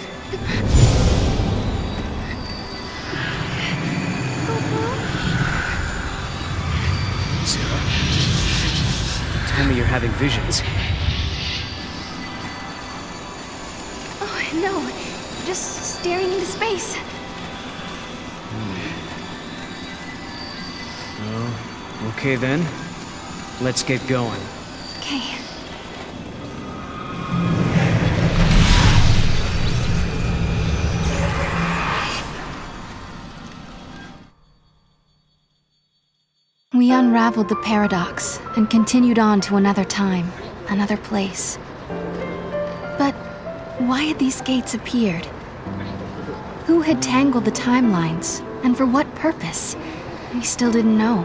Sarah, tell me you're having visions. just staring into space. Oh, okay then. Let's get going. Okay. We unraveled the paradox and continued on to another time, another place. But why had these gates appeared? Who had tangled the timelines, and for what purpose? We still didn't know.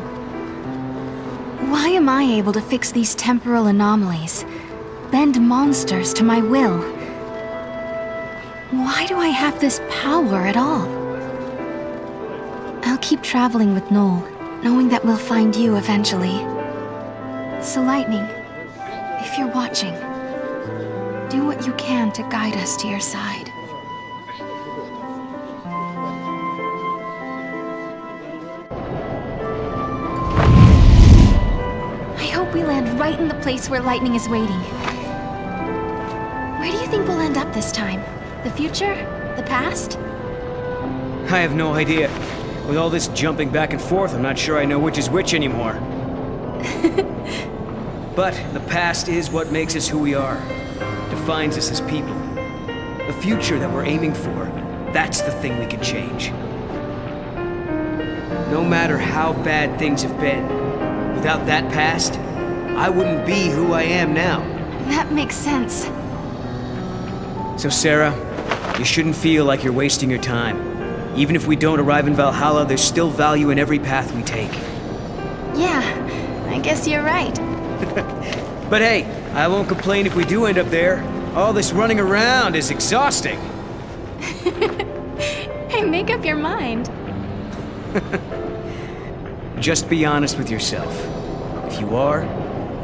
Why am I able to fix these temporal anomalies, bend monsters to my will? Why do I have this power at all? I'll keep traveling with Noel, knowing that we'll find you eventually. So Lightning, if you're watching, do what you can to guide us to your side. I hope we land right in the place where Lightning is waiting. Where do you think we'll end up this time? The future? The past? I have no idea. With all this jumping back and forth, I'm not sure I know which is which anymore. But the past is what makes us who we are. Defines us as people. The future that we're aiming for, that's the thing we can change. No matter how bad things have been, without that past, I wouldn't be who I am now. That makes sense. So Sarah, you shouldn't feel like you're wasting your time. Even if we don't arrive in Valhalla, there's still value in every path we take. Yeah, I guess you're right. But hey, I won't complain if we do end up there. All this running around is exhausting. Hey, make up your mind. Just be honest with yourself. If you are,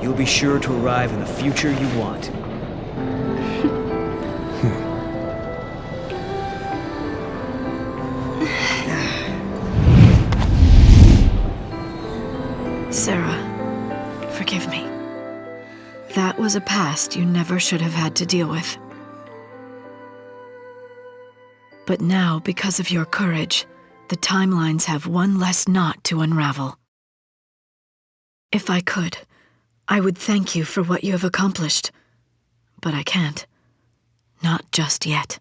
you'll be sure to arrive in the future you want. Sarah, forgive me. That was a past you never should have had to deal with. But now, because of your courage, the timelines have one less knot to unravel. If I could, I would thank you for what you have accomplished. But I can't. Not just yet.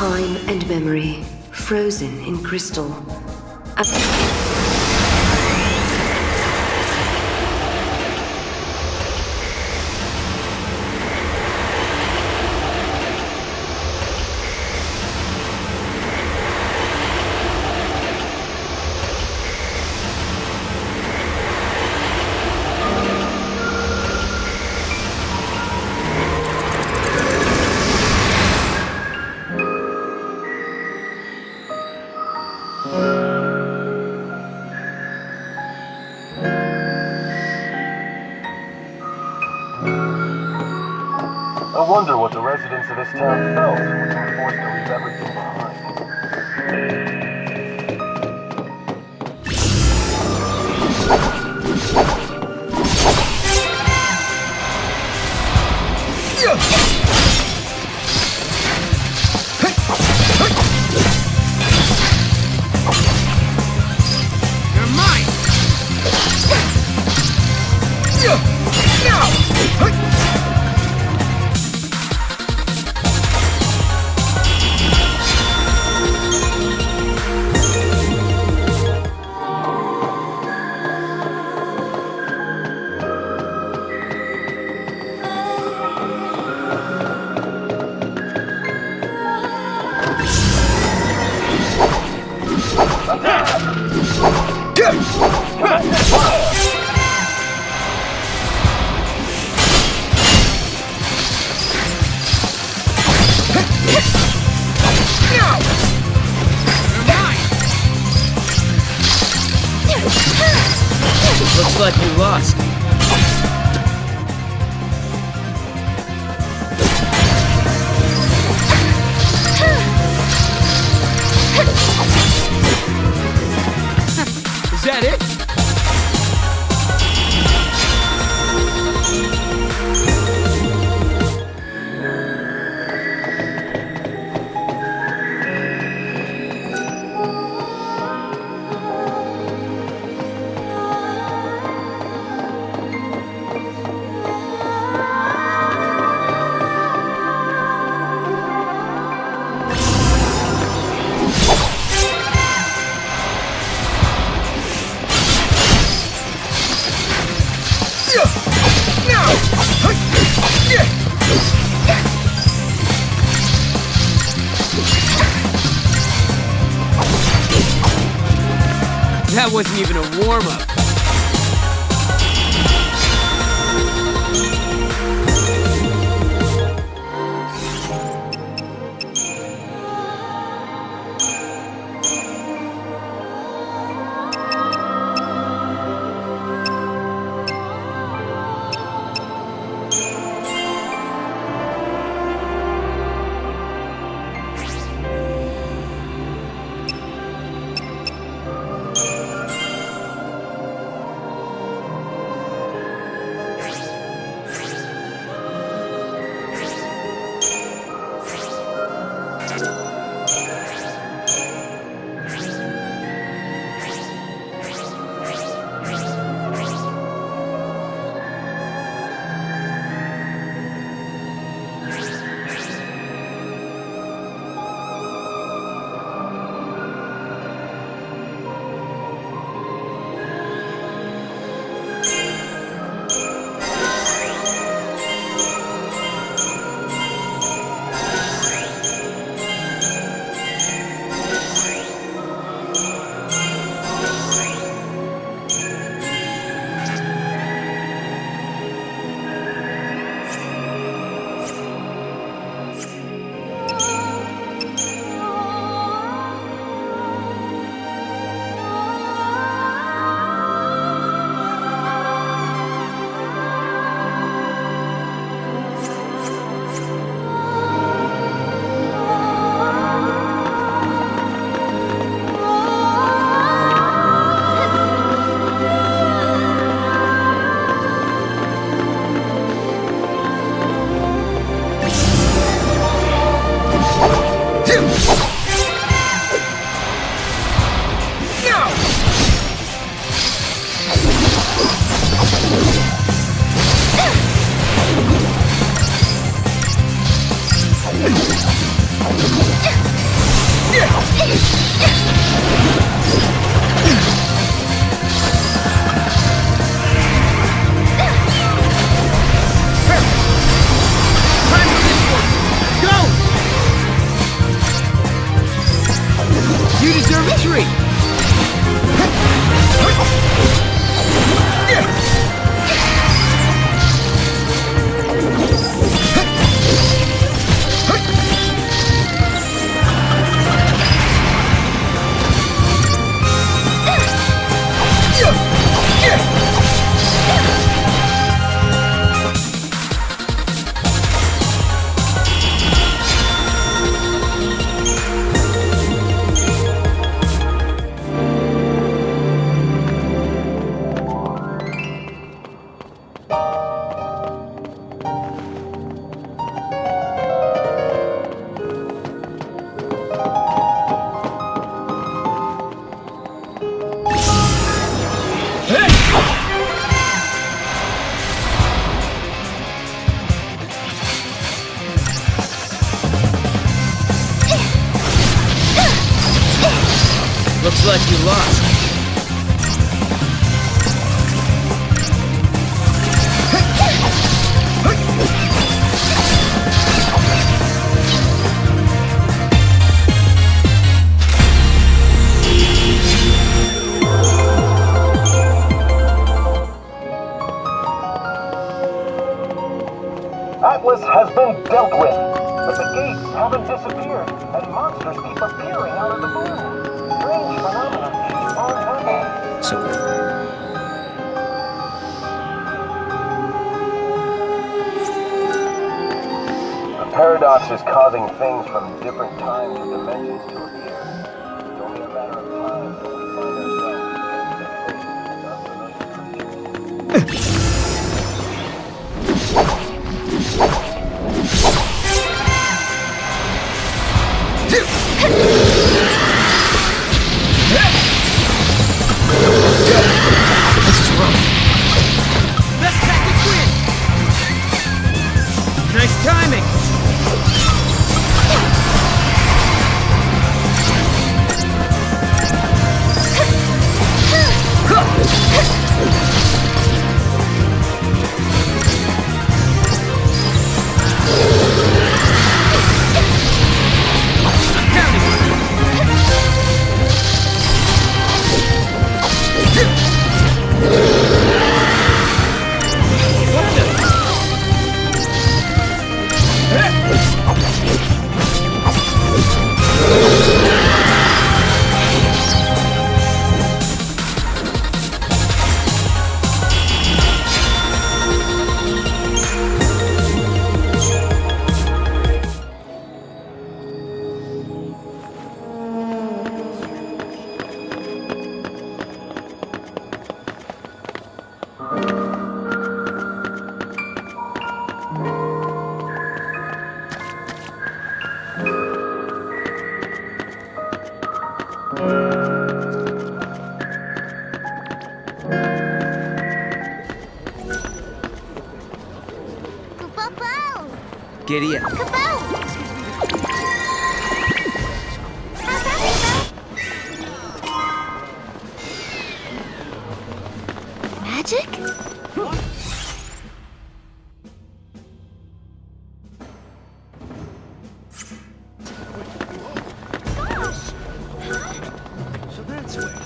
Time and memory, frozen in crystal. I wonder what the residents of this town felt when they were forced to leave everything behind. You're mine! Looks like we lost. Is that it? That wasn't even a warm-up. Looks like you lost. Atlas has been dealt with, but the gates haven't disappeared, and monsters keep appearing out of the blue. Strange phenomena keep on happening. So, The paradox is causing things from different times or dimensions to appear. It's only a matter of time till we find ourselves face to face with unfamiliar creatures. this is wrong. Best package win! Nice timing! Kaboom! Giddy up. Kaboom! Magic? So that's where.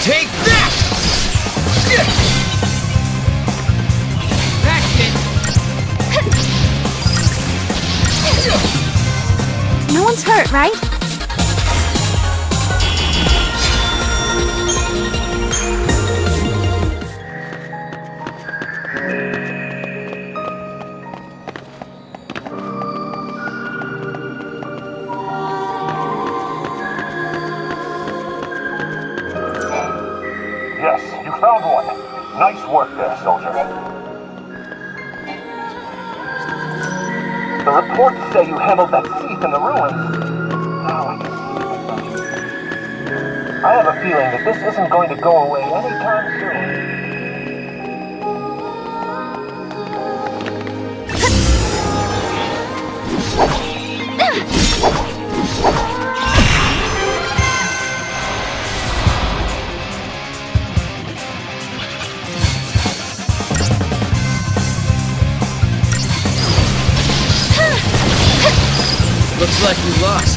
Take that! That's it! No one's hurt, right? Yes, you found one. Nice work there, soldier. The reports say you handled that thief in the ruins. Now I can see it. I have a feeling that this isn't going to go away anytime soon. Looks like you lost.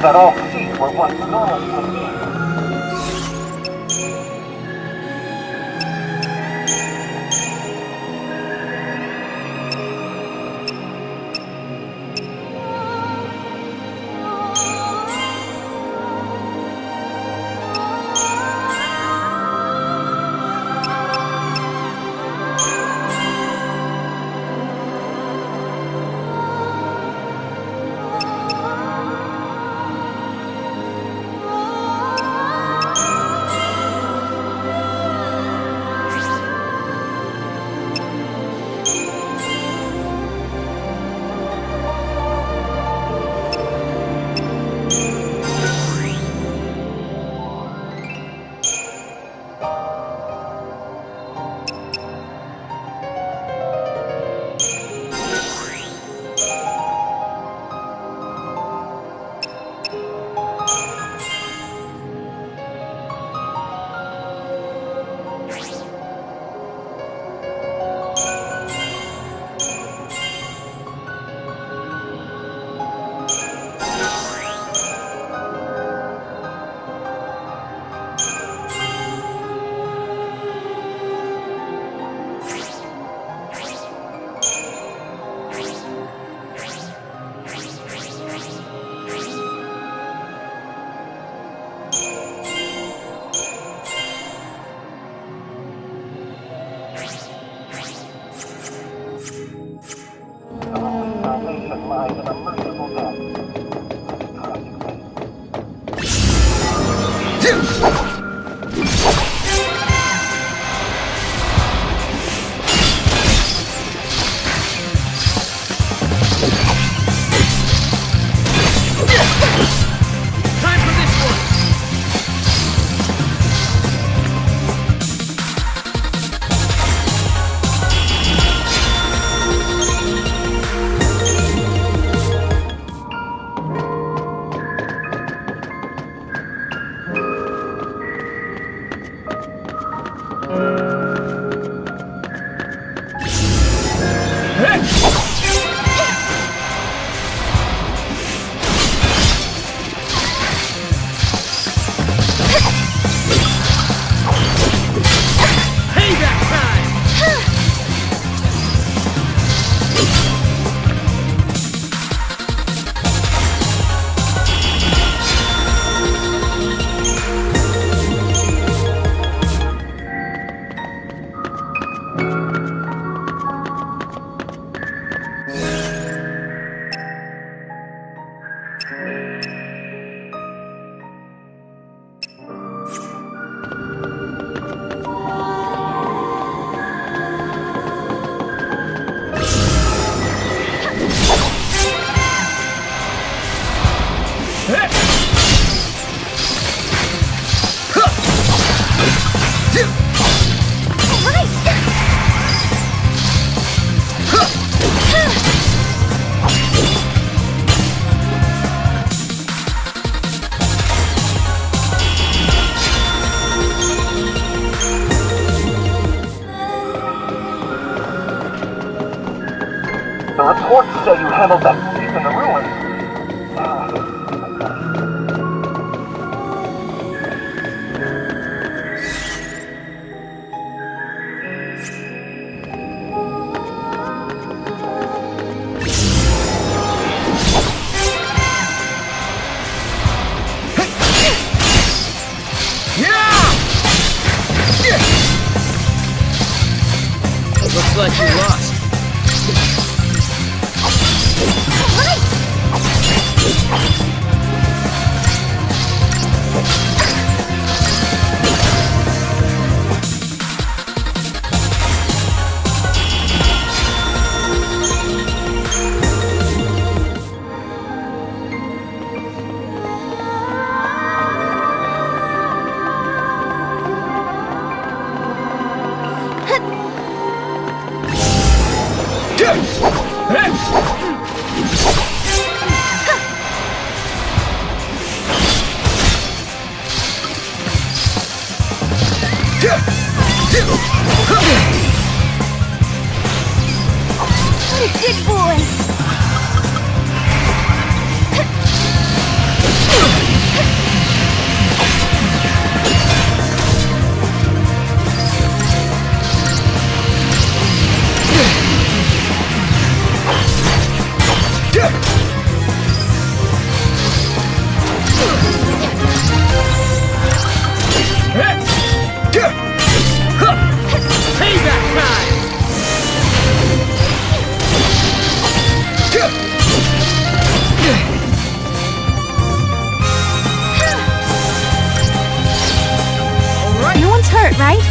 that all seas were once normal human beings. Time for this one! Payback time! The reports say you handled that thief in the ruins. Looks like you lost. What a good boy! Payback time! No one's hurt, right?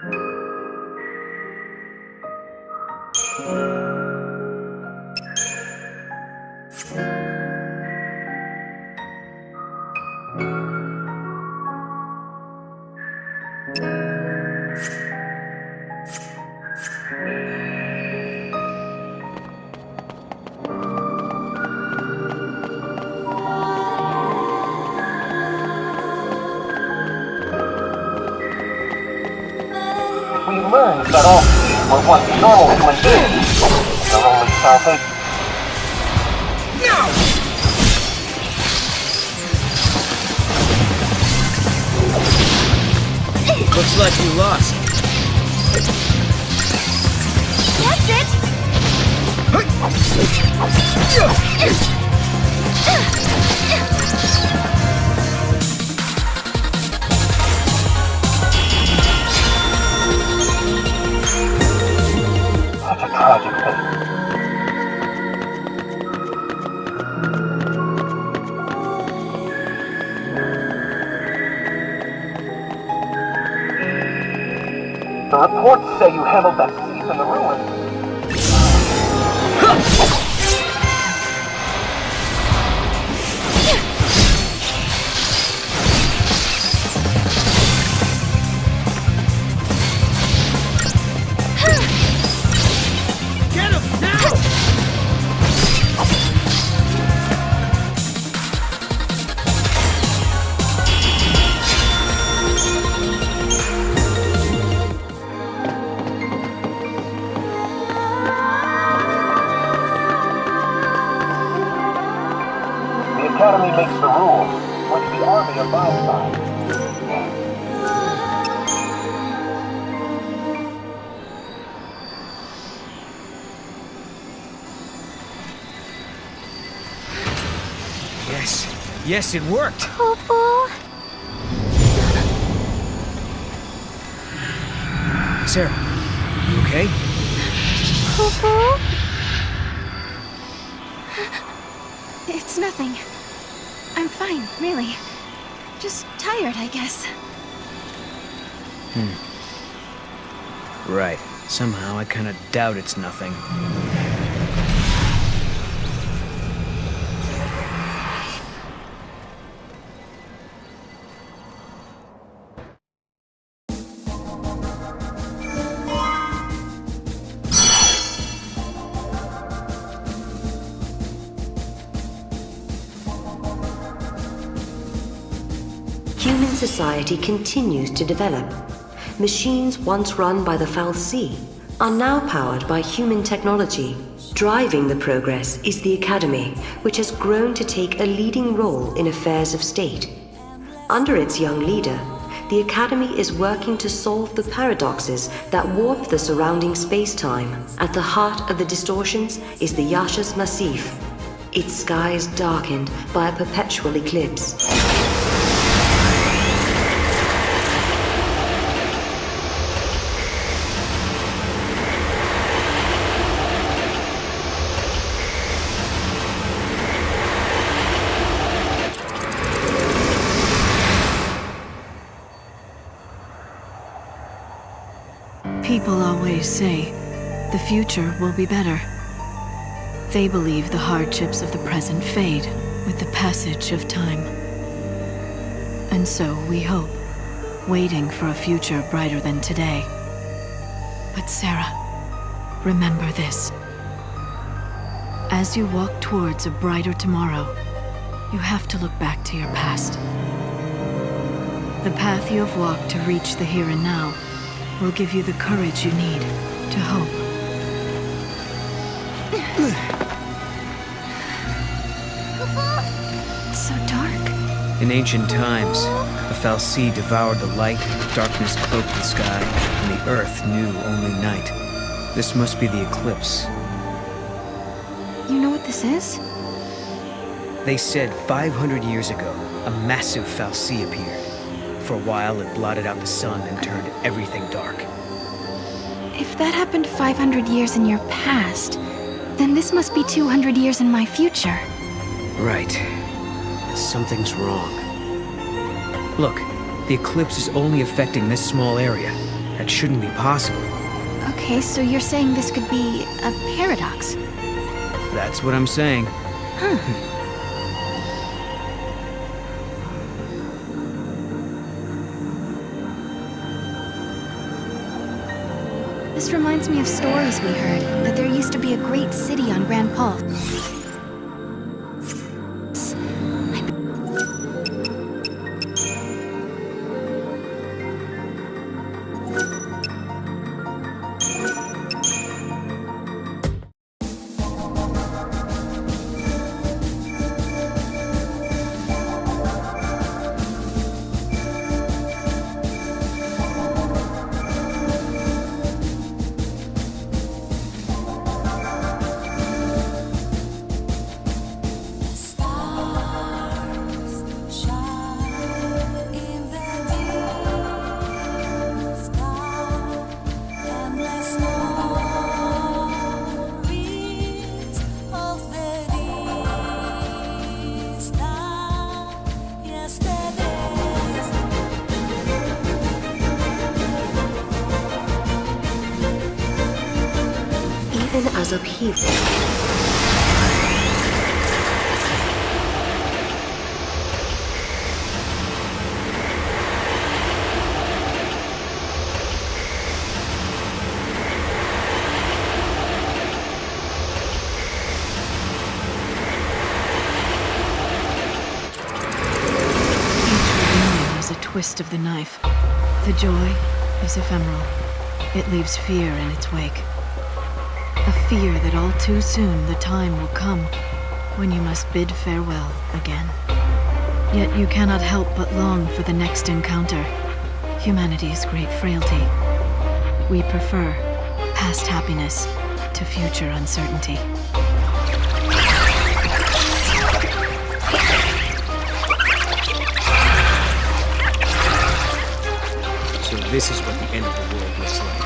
We learned that all Xiii were once normal human beings. Their only salvation. Looks like you lost. That's it! Such a tragic fate. The reports say you handled that thief in the ruins. Get him now! The Academy makes the rules, which the Army abides by. Yes. Yes, it worked. Poo-poo. Sarah, you okay? Poo-poo. It's nothing. I'm fine, really. Just tired, I guess. Right. Somehow I kind of doubt it's nothing. Human society continues to develop. Machines once run by the Xiii are now powered by human technology. Driving the progress is the Academy, which has grown to take a leading role in affairs of state. Under its young leader, the Academy is working to solve the paradoxes that warp the surrounding space-time. At the heart of the distortions is the Yasha's Massif, its skies darkened by a perpetual eclipse. People always say, the future will be better. They believe the hardships of the present fade with the passage of time. And so we hope, waiting for a future brighter than today. But Sarah, remember this. As you walk towards a brighter tomorrow, you have to look back to your past. The path you have walked to reach the here and now will give you the courage you need to hope. It's so dark. In ancient times, the Xiii devoured the light, darkness cloaked the sky, and the earth knew only night. This must be the eclipse. You know what this is? They said 500 years ago, a massive Xiii appeared. For a while, it blotted out the sun and turned everything dark. If that happened 500 years in your past, then this must be 200 years in my future. Right. Something's wrong. Look, the eclipse is only affecting this small area. That shouldn't be possible. Okay, so you're saying this could be a paradox? That's what I'm saying. This reminds me of stories we heard, that there used to be a great city on Grand Pulse. Even as upheaval. Is a twist of the knife. The joy is ephemeral. It leaves fear in its wake. A fear that all too soon the time will come when you must bid farewell again. Yet you cannot help but long for the next encounter. Humanity's great frailty. We prefer past happiness to future uncertainty. So this is what the end of the world looks like.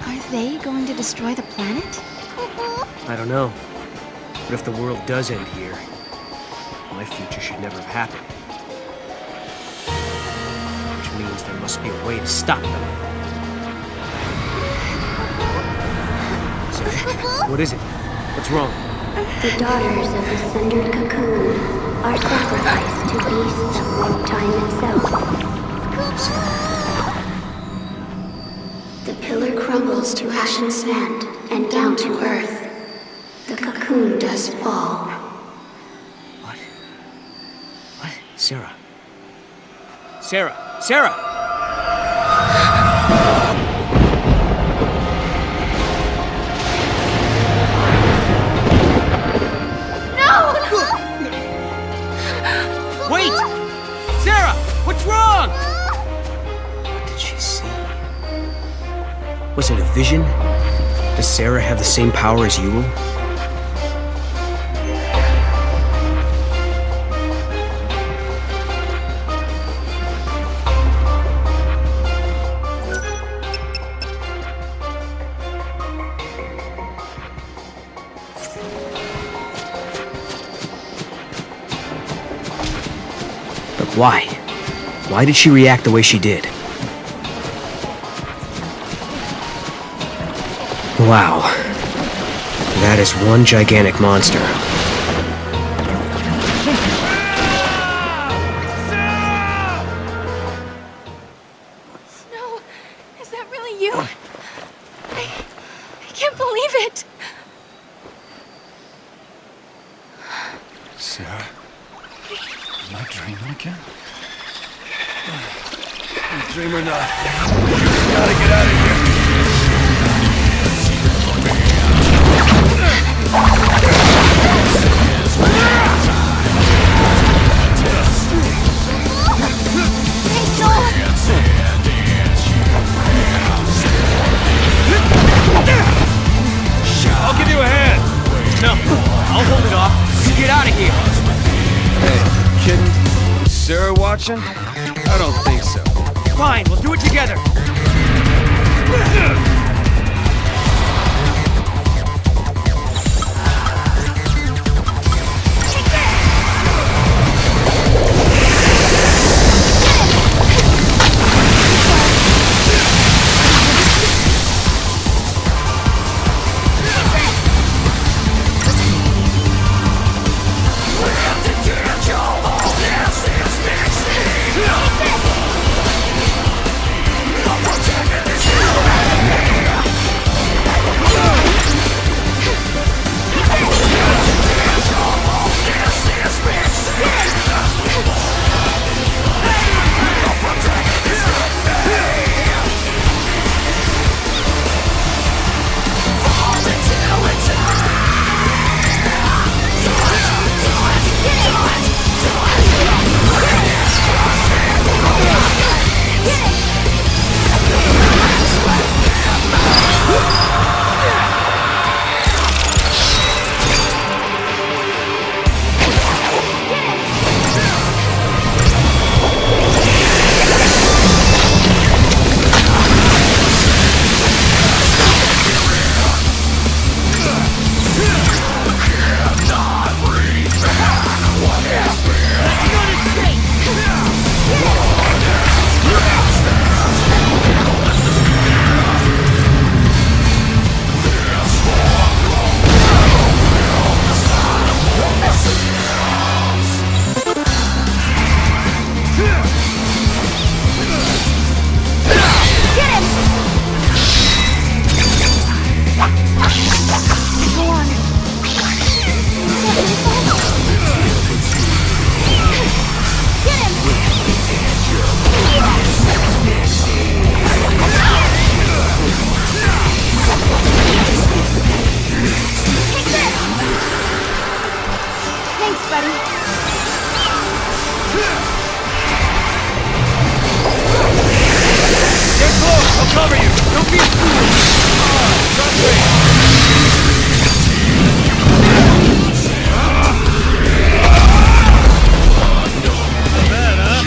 Are they going to destroy the planet? I don't know. But if the world does end here, my future should never have happened. Which means there must be a way to stop them. So, what is it? What's wrong? The daughters of the sundered cocoon are sacrificed to beasts of warp time itself. The pillar crumbles to ashen sand and down to earth. The cocoon does fall. What? What? Sarah. Sarah! Sarah! Wait! Sarah! What's wrong? What did she see? Was it a vision? Does Sarah have the same power as Xiii? Why? Why did she react the way she did? Wow. That is one gigantic monster. Snow, is that really you? I can't believe it. Sarah? Am I dreaming again? Dream or not, gotta get out of here. I'll give you a hand. No, I'll hold it off. You get out of here. Hey, kidding? Is Sarah watching? I don't think so. Fine, we'll do it together. Get close! I'll cover you! Don't be a fool! Trust me! Bad, huh?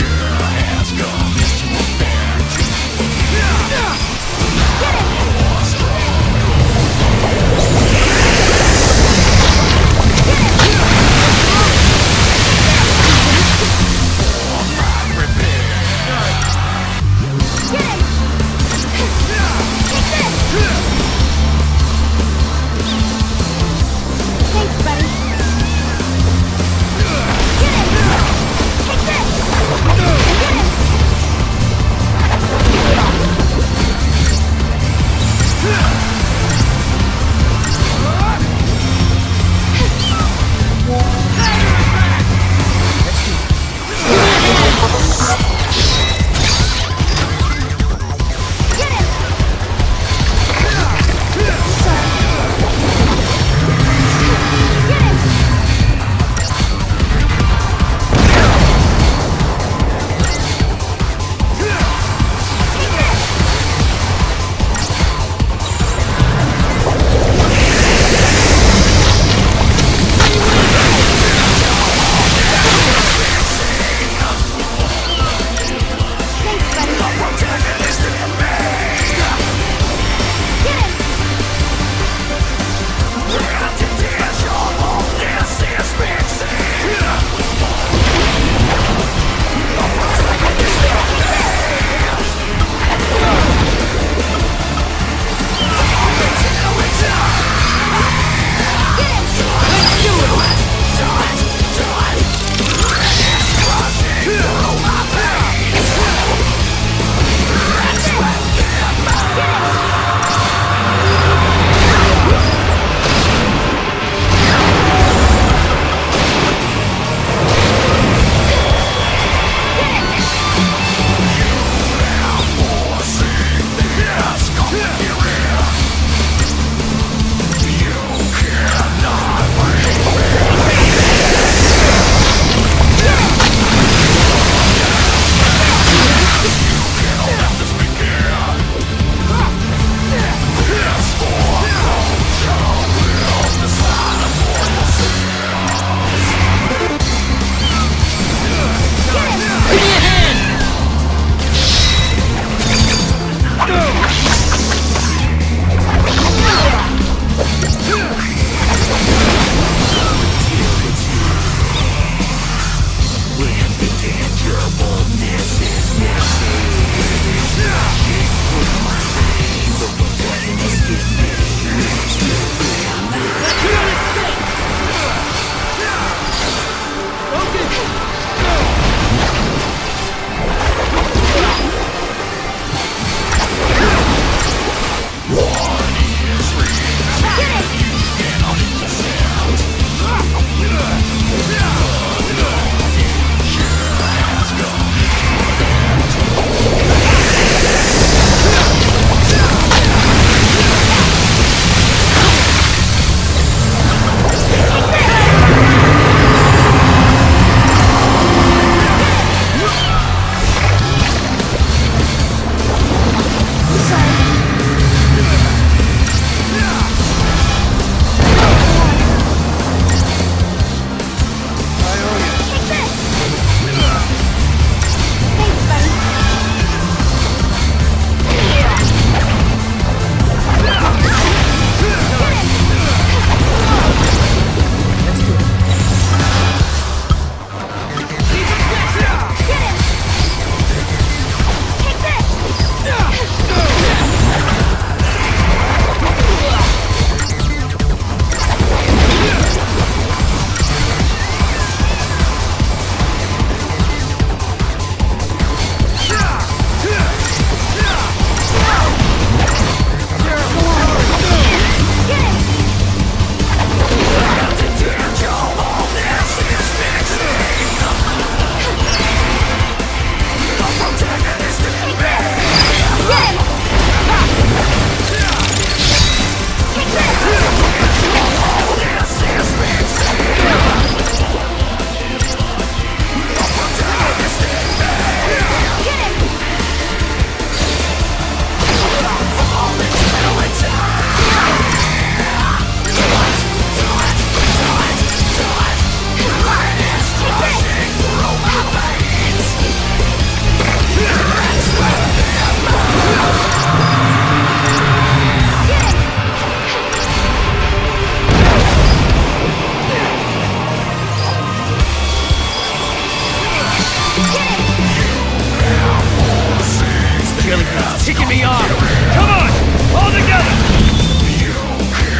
millipedes, ticking me off! Come on! All together!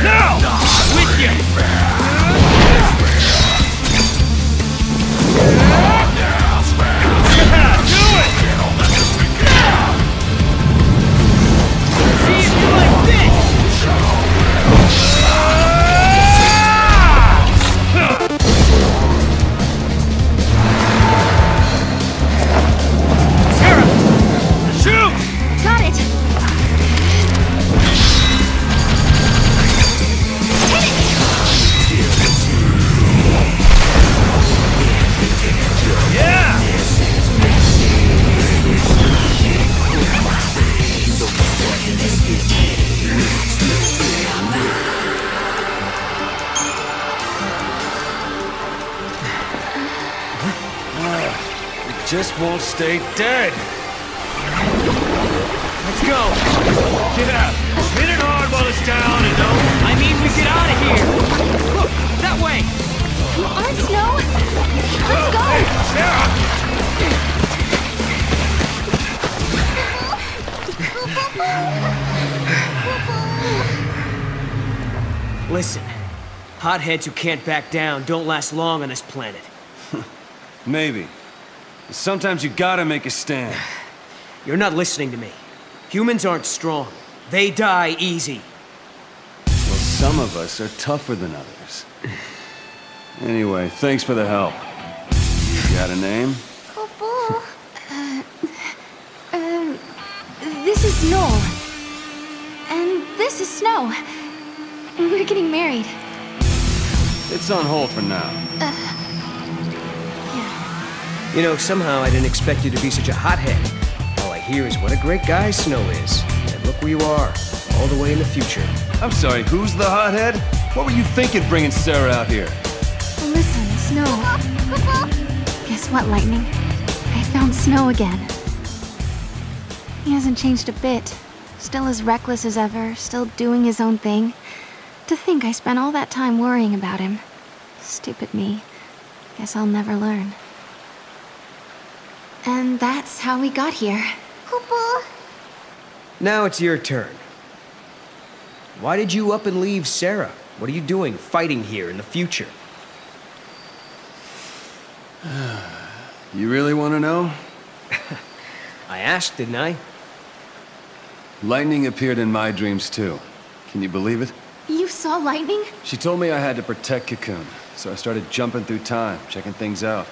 Now! With you! Yeah, do it! See if you like this! Sarah! Shoot! Got it! Yeah! It just won't stay dead. Let's go! Get out! Hit it hard while it's down and don't... I mean, we get out of here! Look, that way! You aren't Snow! Let's go! Sarah! Listen, hotheads who can't back down don't last long on this planet. Maybe. Sometimes you gotta make a stand. You're not listening to me. Humans aren't strong. They die easy. Well, some of us are tougher than others. Anyway, thanks for the help. You got a name? This is Noel. And this is Snow. We're getting married. It's on hold for now. You know, somehow I didn't expect you to be such a hothead. All I hear is what a great guy Snow is. And look where you are, all the way in the future. I'm sorry, who's the hothead? What were you thinking bringing Sarah out here? Listen, Snow. Guess what, Lightning? I found Snow again. He hasn't changed a bit. Still as reckless as ever, still doing his own thing. To think I spent all that time worrying about him. Stupid me. Guess I'll never learn. And that's how we got here. Now it's your turn. Why did you up and leave Sarah? What are you doing fighting here in the future? You really want to know? I asked, didn't I? Lightning appeared in my dreams too. Can you believe it? You saw Lightning? She told me I had to protect Cocoon, so I started jumping through time, checking things out.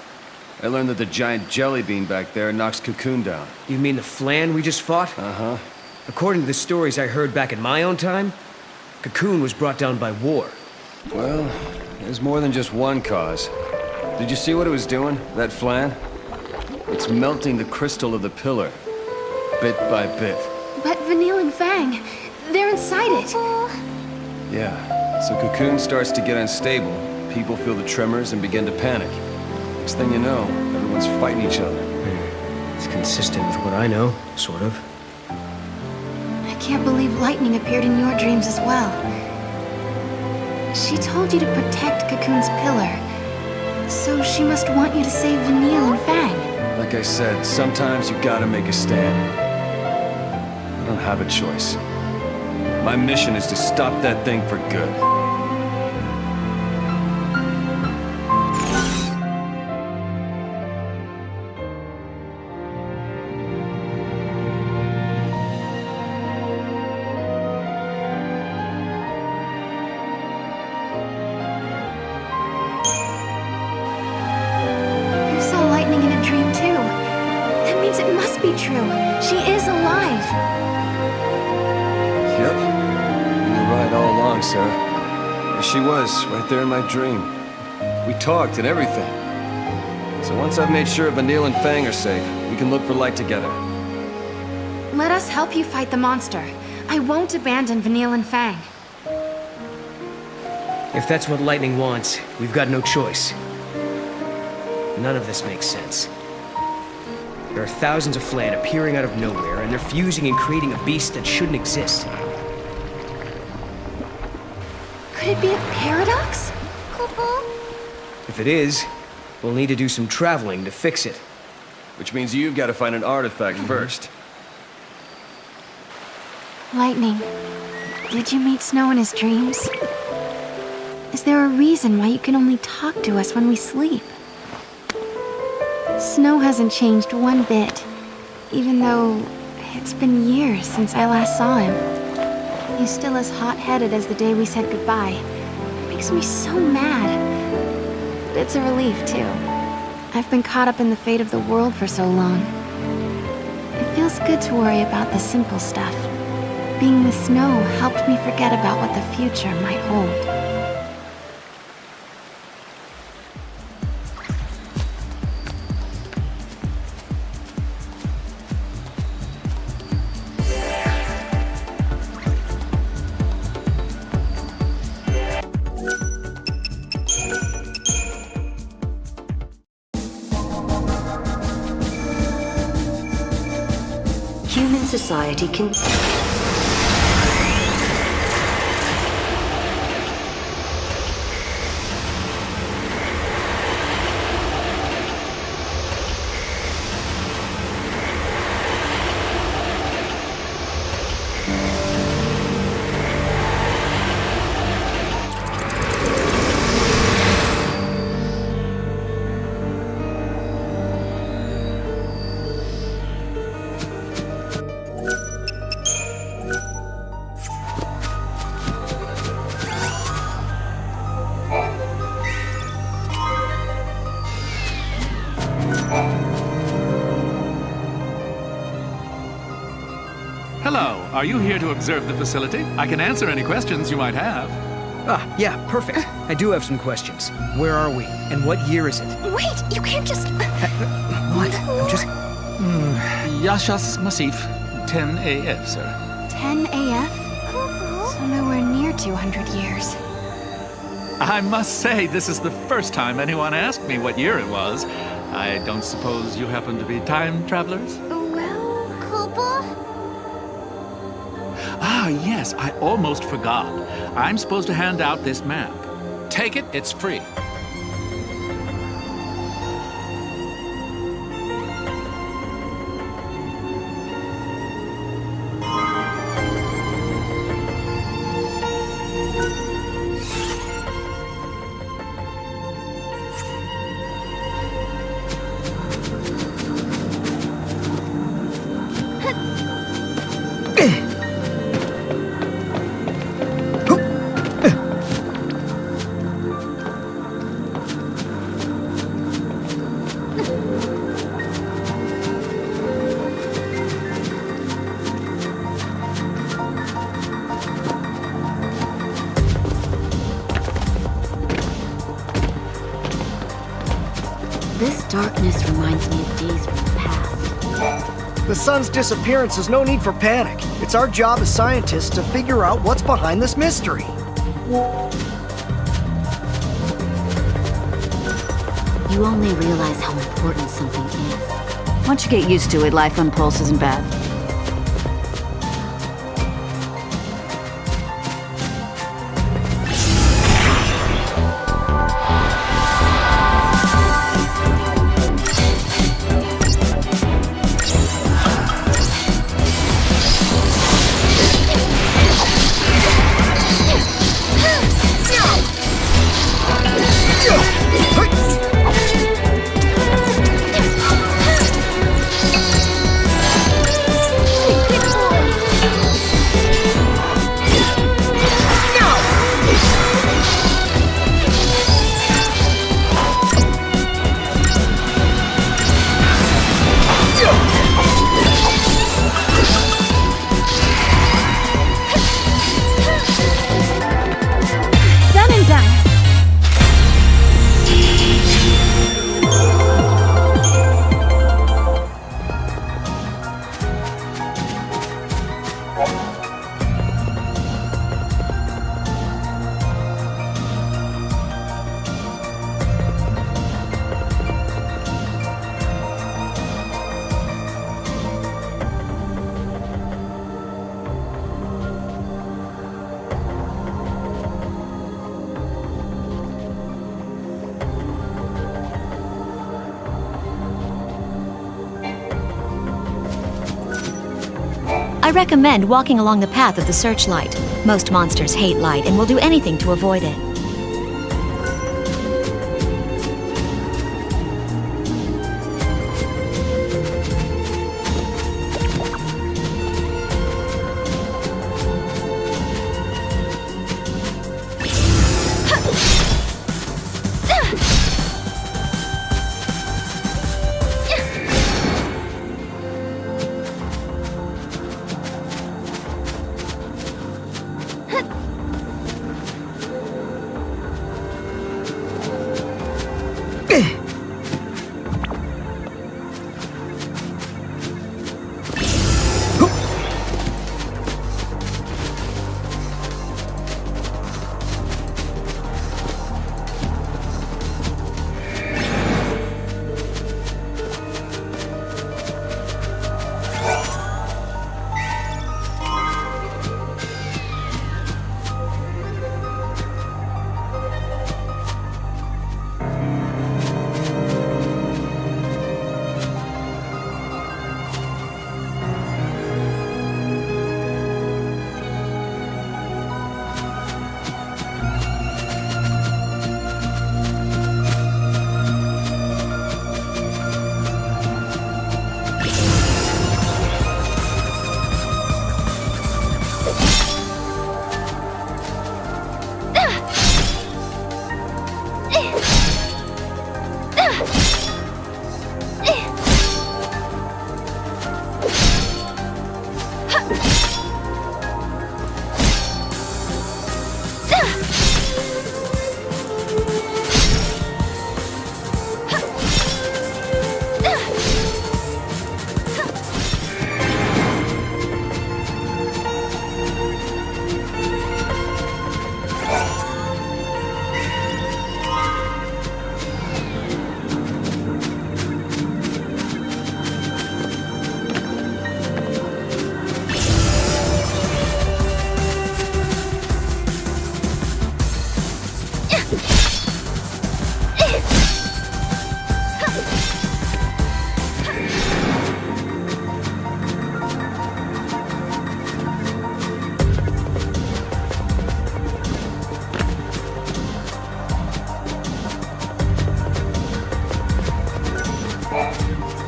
I learned that the giant jelly bean back there knocks Cocoon down. You mean the flan we just fought? Uh-huh. According to the stories I heard back in my own time, Cocoon was brought down by war. Well, there's more than just one cause. Did you see what it was doing, that flan? It's melting the crystal of the pillar, bit by bit. But Vanille and Fang, they're inside it. Yeah, so Cocoon starts to get unstable. People feel the tremors and begin to panic. Next thing you know, everyone's fighting each other. It's consistent with what I know, sort of. I can't believe Lightning appeared in your dreams as well. She told you to protect Cocoon's pillar. So she must want you to save Vanille and Fang. Like I said, sometimes you gotta make a stand. I don't have a choice. My mission is to stop that thing for good. You saw Lightning in a dream too. That means it must be true. She is alive. Yep. You were right all along, Sarah. There she was, right there in my dream. We talked and everything. So once I've made sure Vanille and Fang are safe, we can look for light together. Let us help you fight the monster. I won't abandon Vanille and Fang. If that's what Lightning wants, we've got no choice. None of this makes sense. There are thousands of flan appearing out of nowhere, and they're fusing and creating a beast that shouldn't exist. Could it be a paradox? If it is, we'll need to do some traveling to fix it. Which means you've got to find an artifact first. Lightning, did you meet Snow in his dreams? Is there a reason why you can only talk to us when we sleep? Snow hasn't changed one bit, even though it's been years since I last saw him. He's still as hot-headed as the day we said goodbye. It makes me so mad. But it's a relief, too. I've been caught up in the fate of the world for so long. It feels good to worry about the simple stuff. Being with Snow helped me forget about what the future might hold. Human society can... Hello, are you here to observe the facility? I can answer any questions you might have. Ah, yeah, perfect. I do have some questions. Where are we? And what year is it? Wait, you can't just... What? I'm just... Yashas Masif, 10 AF, sir. 10 AF? So nowhere near 200 years. I must say, this is the first time anyone asked me what year it was. I don't suppose you happen to be time travelers? Well, Cooper? Ah, yes, I almost forgot. I'm supposed to hand out this map. Take it, it's free. This darkness reminds me of days from the past. The sun's disappearance is no need for panic. It's our job as scientists to figure out what's behind this mystery. You only realize how important something is. Once you get used to it, life on Pulse isn't bad. I recommend walking along the path of the searchlight. Most monsters hate light and will do anything to avoid it.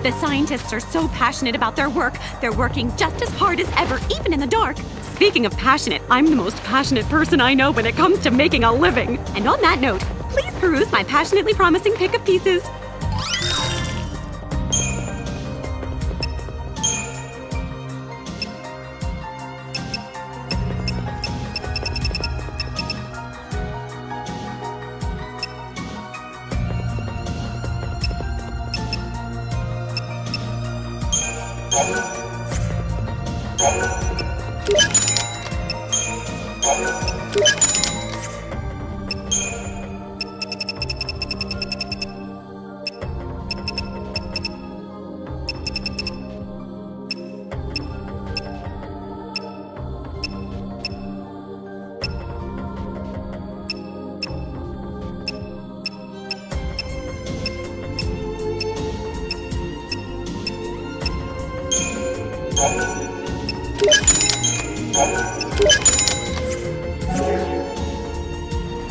The scientists are so passionate about their work, they're working just as hard as ever, even in the dark. Speaking of passionate, I'm the most passionate person I know when it comes to making a living. And on that note, please peruse my passionately promising pick of pieces.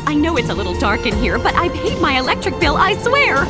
I know it's a little dark in here, but I paid my electric bill, I swear!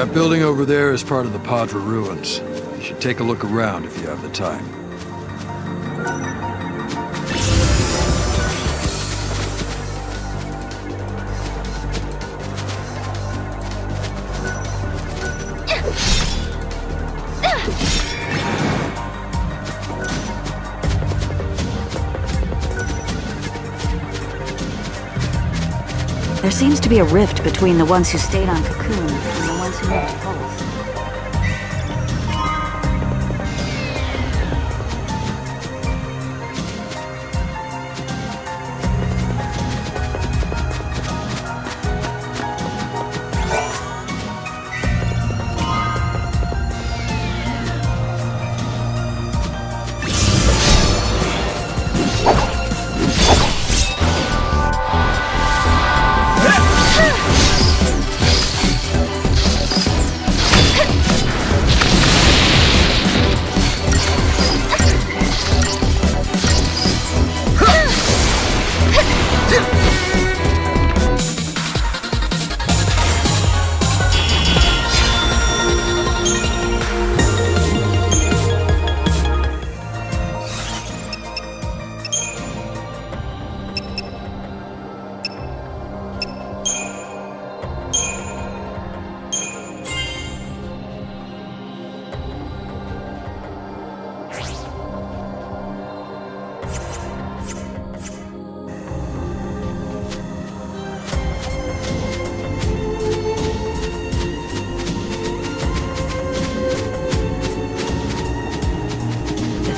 That building over there is part of the Padra ruins. You should take a look around if you have the time. There seems to be a rift between the ones who stayed on Cocoon and the ones who moved to Pulse.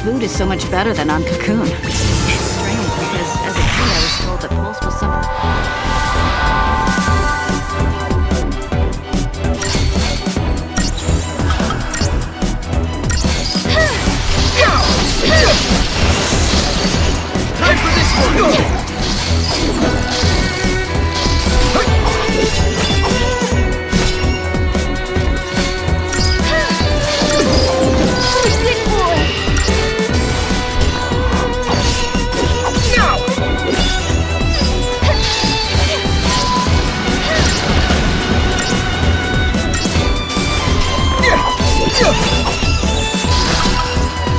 Food is so much better than on Cocoon. It's strange because as a kid I was told that Pulse was Time for this one!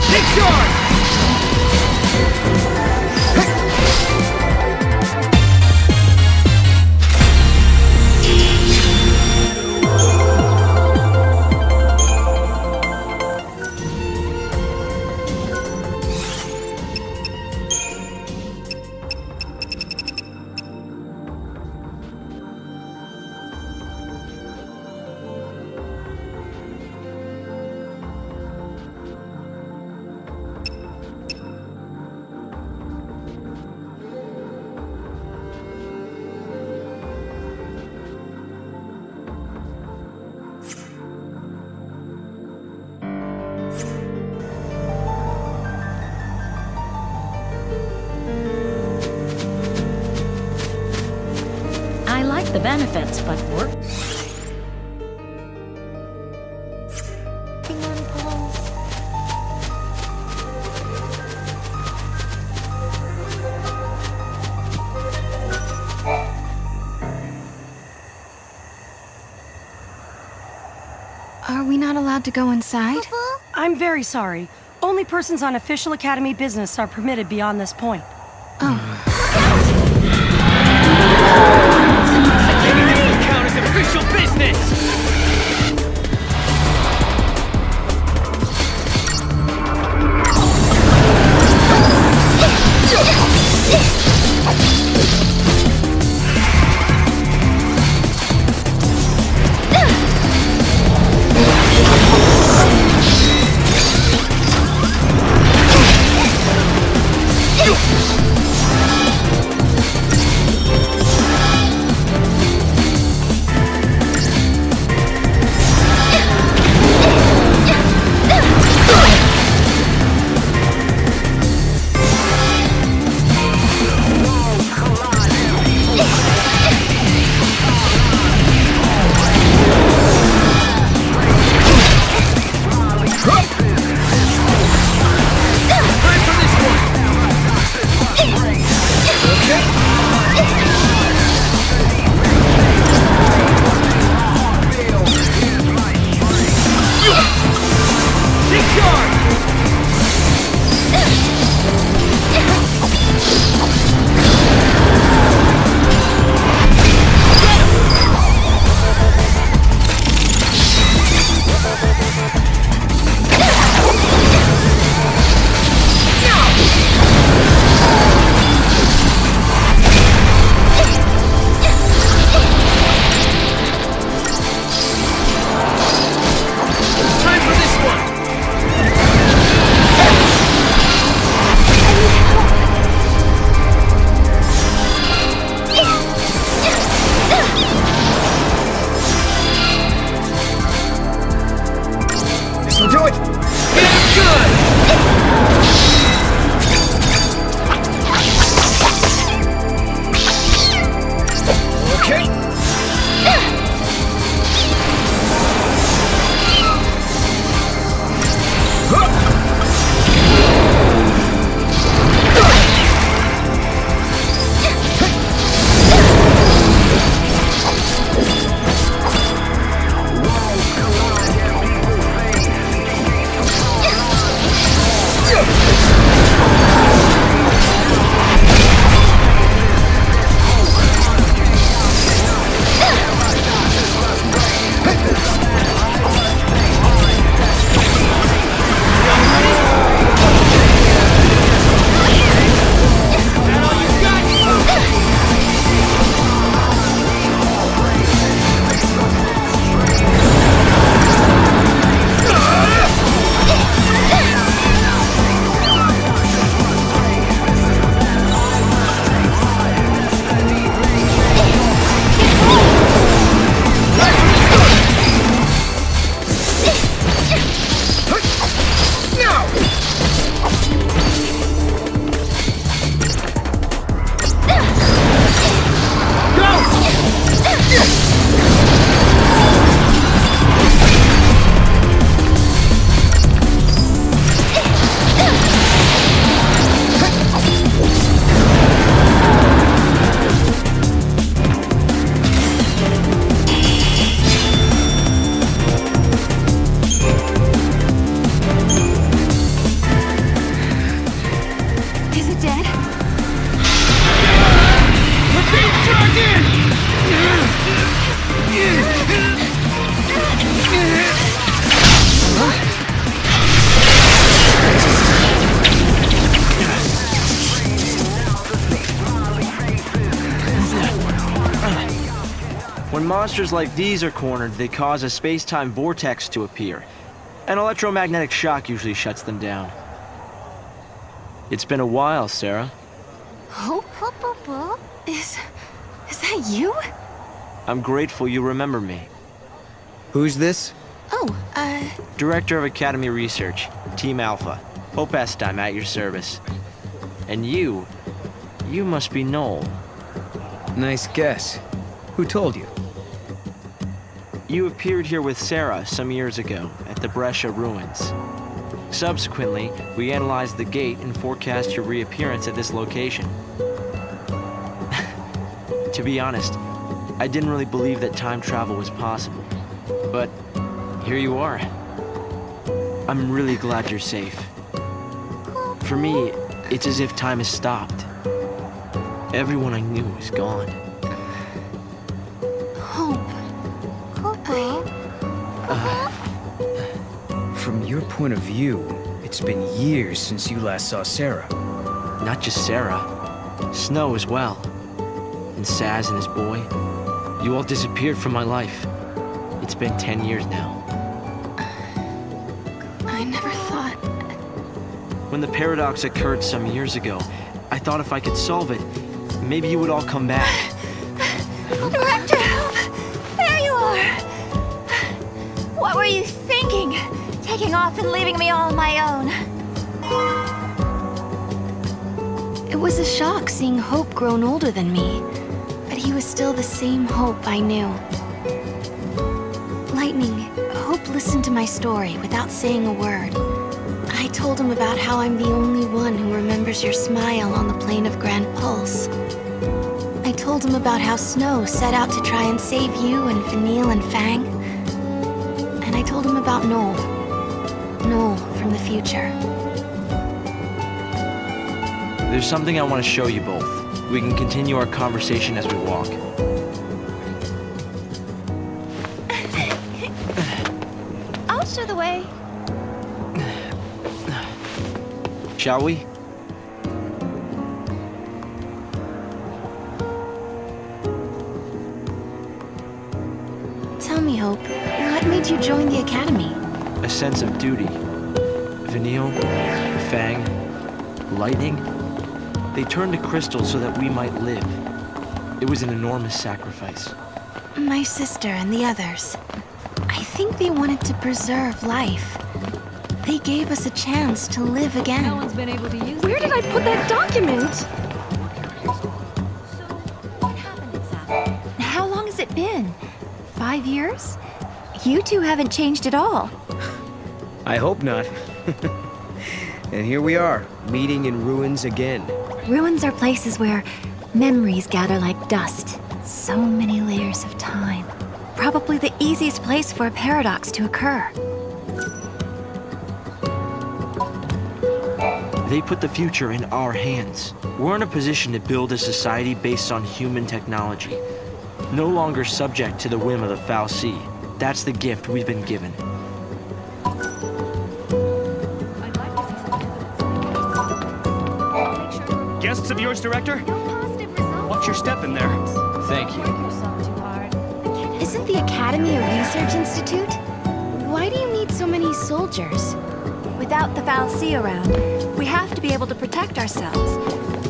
Take charge! the benefits, but work. Are we not allowed to go inside? I'm very sorry. Only persons on official Academy business are permitted beyond this point. Maybe this will count as official business! When monsters like these are cornered, they cause a space-time vortex to appear. An electromagnetic shock usually shuts them down. It's been a while, Sarah. Hope? Is that you? I'm grateful you remember me. Who's this? Oh, Director of Academy Research, Team Alpha. Hope Est, I'm at your service. And you must be Noel. Nice guess. Who told you? You appeared here with Sarah some years ago at the Brescia ruins. Subsequently, we analyzed the gate and forecast your reappearance at this location. To be honest, I didn't really believe that time travel was possible. But here you are. I'm really glad you're safe. For me, it's as if time has stopped. Everyone I knew is gone. Hope. From your point of view, it's been years since you last saw Sarah. Not just Sarah. Snow as well. And Saz and his boy. You all disappeared from my life. It's been 10 years now. I never thought... When the paradox occurred some years ago, I thought if I could solve it, maybe you would all come back. Director, help! There you are! What were you thinking? Taking off and leaving me all on my own. It was a shock seeing Hope grown older than me, but he was still the same Hope I knew. Lightning, Hope listened to my story without saying a word. I told him about how I'm the only one who remembers your smile on the plane of Grand Pulse. I told him about how Snow set out to try and save you and Vanille and Fang. And I told him about Noel. Noel from the future. There's something I want to show you both. We can continue our conversation as we walk. I'll show the way. Shall we? Tell me, Hope, what made you join the Academy? A sense of duty. Vanille, Fang, Lightning, they turned to crystal so that we might live. It was an enormous sacrifice. My sister and the others. I think they wanted to preserve life. They gave us a chance to live again. No one's been able to use Where did I put that document? How long has it been? 5 years? You two haven't changed at all. I hope not. And here we are, meeting in ruins again. Ruins are places where memories gather like dust. So many layers of time. Probably the easiest place for a paradox to occur. They put the future in our hands. We're in a position to build a society based on human technology. No longer subject to the whim of the Xiii. That's the gift we've been given. Guests of yours, Director? Watch your step in there. Thank you. Isn't the Academy a research institute? Why do you need so many soldiers? Without the Xiii around, we have to be able to protect ourselves.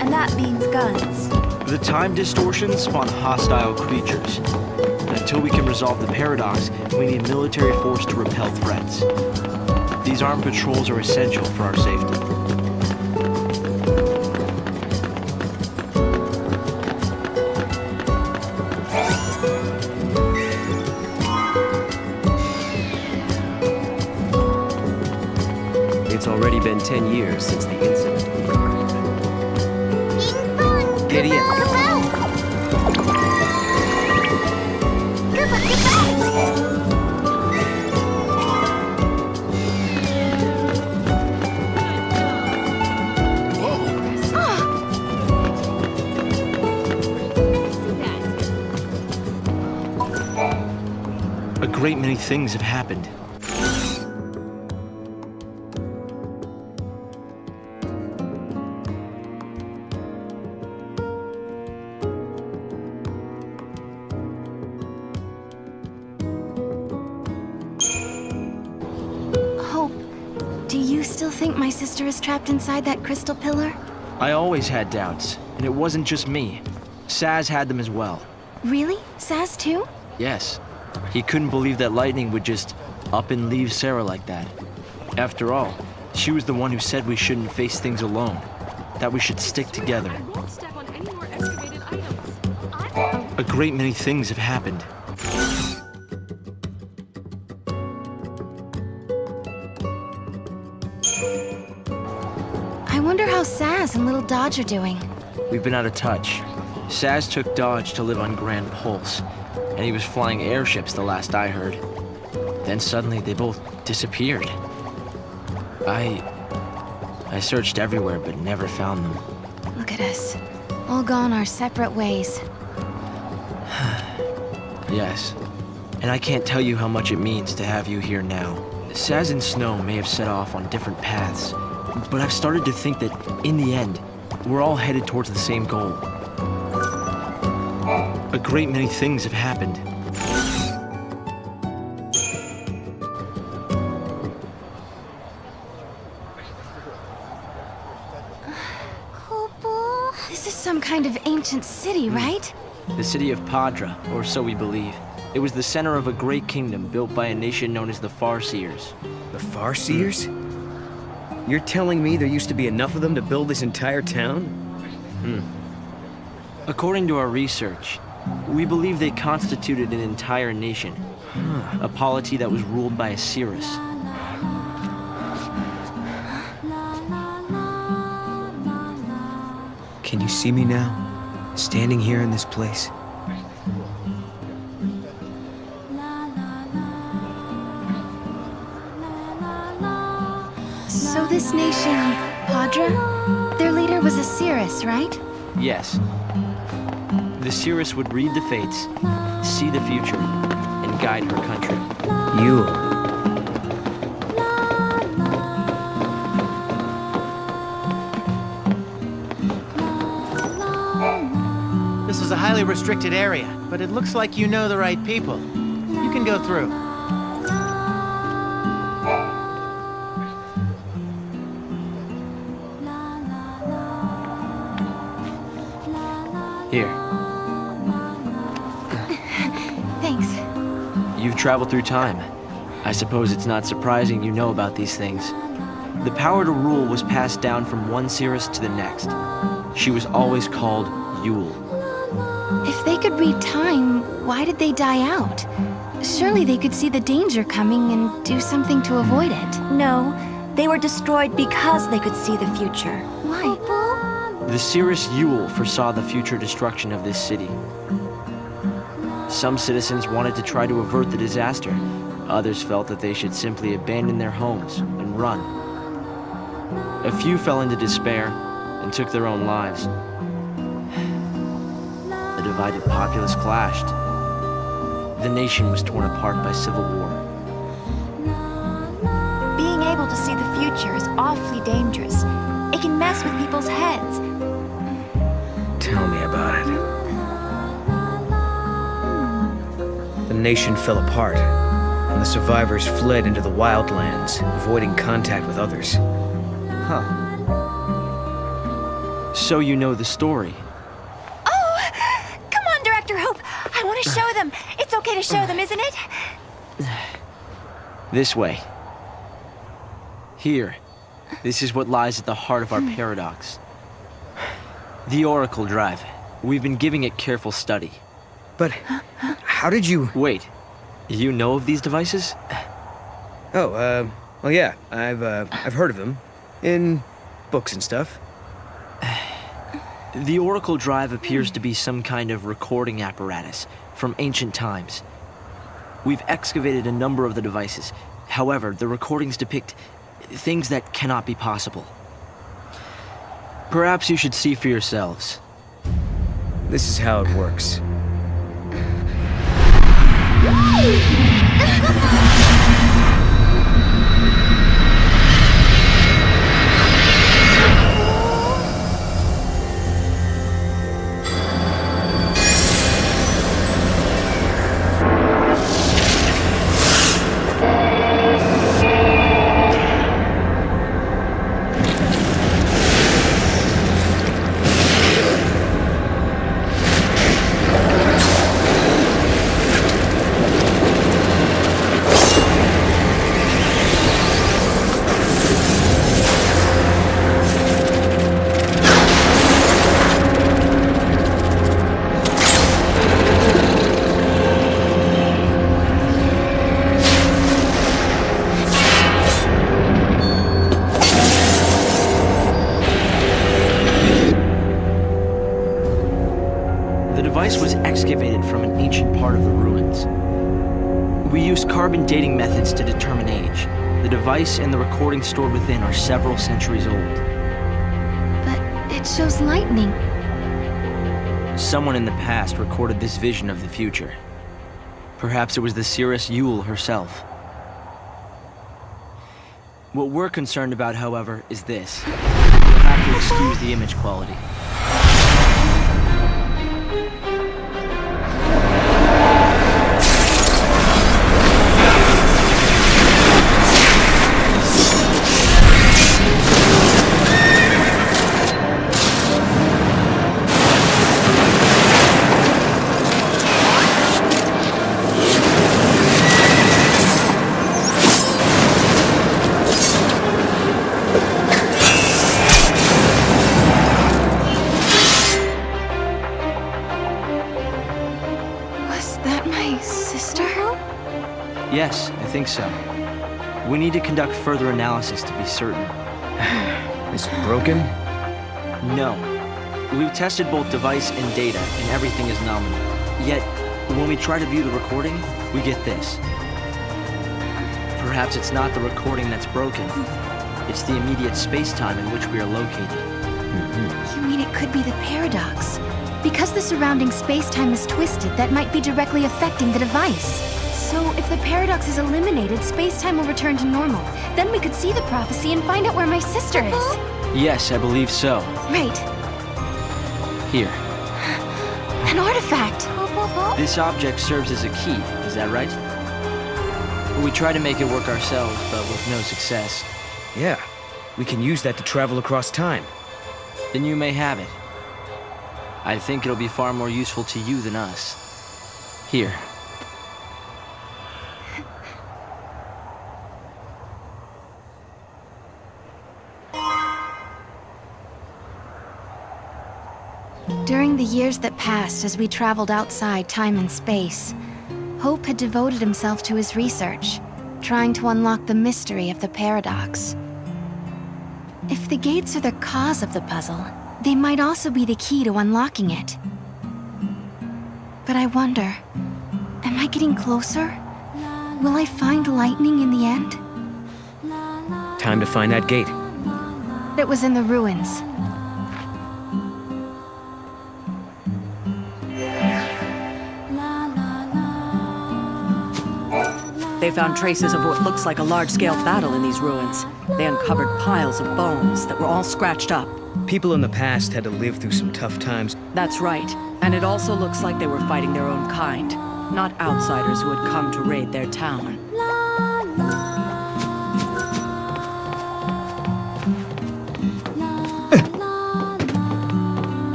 And that means guns. The time distortions spawn hostile creatures. Until we can resolve the paradox, we need military force to repel threats. These armed patrols are essential for our safety. It's already been 10 years since the incident. Giddy up. A great many things have happened. You still think my sister is trapped inside that crystal pillar? I always had doubts, and it wasn't just me. Saz had them as well. Really? Saz too? Yes. He couldn't believe that lightning would just up and leave Sarah like that. After all, she was the one who said we shouldn't face things alone, that we should stick together. A great many things have happened. I wonder how Saz and little Dodge are doing. We've been out of touch. Saz took Dodge to live on Grand Pulse, and he was flying airships the last I heard. Then suddenly they both disappeared. I searched everywhere but never found them. Look at us. All gone our separate ways. Yes. And I can't tell you how much it means to have you here now. Saz and Snow may have set off on different paths, but I've started to think that, in the end, we're all headed towards the same goal. A great many things have happened. This is some kind of ancient city, right? The city of Padra, or so we believe. It was the center of a great kingdom built by a nation known as the Farseers. The Farseers? You're telling me there used to be enough of them to build this entire town? According to our research, we believe they constituted an entire nation. A polity that was ruled by a Cirrus. Can you see me now? Standing here in this place? So this nation, Padra, their leader was a Cirrus, right? Yes. The Cirrus would read the fates, see the future, and guide her country. You. This is a highly restricted area, but it looks like you know the right people. You can go through. Here. Thanks. You've traveled through time. I suppose it's not surprising you know about these things. The power to rule was passed down from one Cirrus to the next. She was always called Yule. If they could read time, why did they die out? Surely they could see the danger coming and do something to avoid it. No, they were destroyed because they could see the future. Why? The Cirrus Yule foresaw the future destruction of this city. Some citizens wanted to try to avert the disaster. Others felt that they should simply abandon their homes and run. A few fell into despair and took their own lives. The divided populace clashed. The nation was torn apart by civil war. Being able to see the future is awfully dangerous. It can mess with people's heads. Tell me about it. The nation fell apart, and the survivors fled into the wildlands, avoiding contact with others. Huh. So you know the story. Oh! Come on, Director Hope! I want to show them. It's okay to show them, isn't it? This way. Here. This is what lies at the heart of our paradox. The Oracle Drive. We've been giving it careful study. But how did you... Wait. You know of these devices? Oh, well, yeah. I've heard of them. In books and stuff. The Oracle Drive appears to be some kind of recording apparatus from ancient times. We've excavated a number of the devices. However, the recordings depict things that cannot be possible. Perhaps you should see for yourselves. This is how it works. part of the ruins. We use carbon dating methods to determine age. The device and the recording stored within are several centuries old. But it shows lightning. Someone in the past recorded this vision of the future. Perhaps it was the seeress Xiii herself. What we're concerned about, however, is this. You'll have to excuse the image quality. Yes, I think so. We need to conduct further analysis to be certain. Is it broken? No. We've tested both device and data, and everything is nominal. Yet, when we try to view the recording, we get this. Perhaps it's not the recording that's broken. It's the immediate space-time in which we are located. You mean it could be the paradox? Because the surrounding space-time is twisted, that might be directly affecting the device. So, if the paradox is eliminated, space-time will return to normal. Then we could see the prophecy and find out where my sister is. Yes, I believe so. Right. Here. An artifact! This object serves as a key, is that right? We try to make it work ourselves, but with no success. Yeah, we can use that to travel across time. Then you may have it. I think it'll be far more useful to you than us. Here. During the years that passed as we traveled outside time and space, Hope had devoted himself to his research, trying to unlock the mystery of the paradox. If the gates are the cause of the puzzle, they might also be the key to unlocking it. But I wonder, am I getting closer? Will I find lightning in the end? Time to find that gate. It was in the ruins. They found traces of what looks like a large-scale battle in these ruins. They uncovered piles of bones that were all scratched up. People in the past had to live through some tough times. That's right. And it also looks like they were fighting their own kind, not outsiders who had come to raid their town.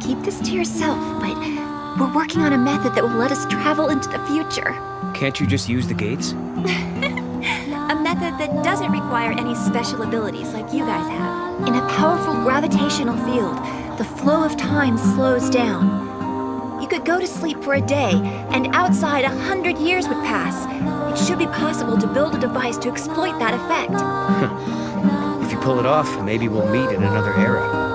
Keep this to yourself, but we're working on a method that will let us travel into the future. Can't you just use the gates? A method that doesn't require any special abilities like you guys have. In a powerful gravitational field, the flow of time slows down. You could go to sleep for a day, and outside 100 years would pass. It should be possible to build a device to exploit that effect. If you pull it off, maybe we'll meet in another era.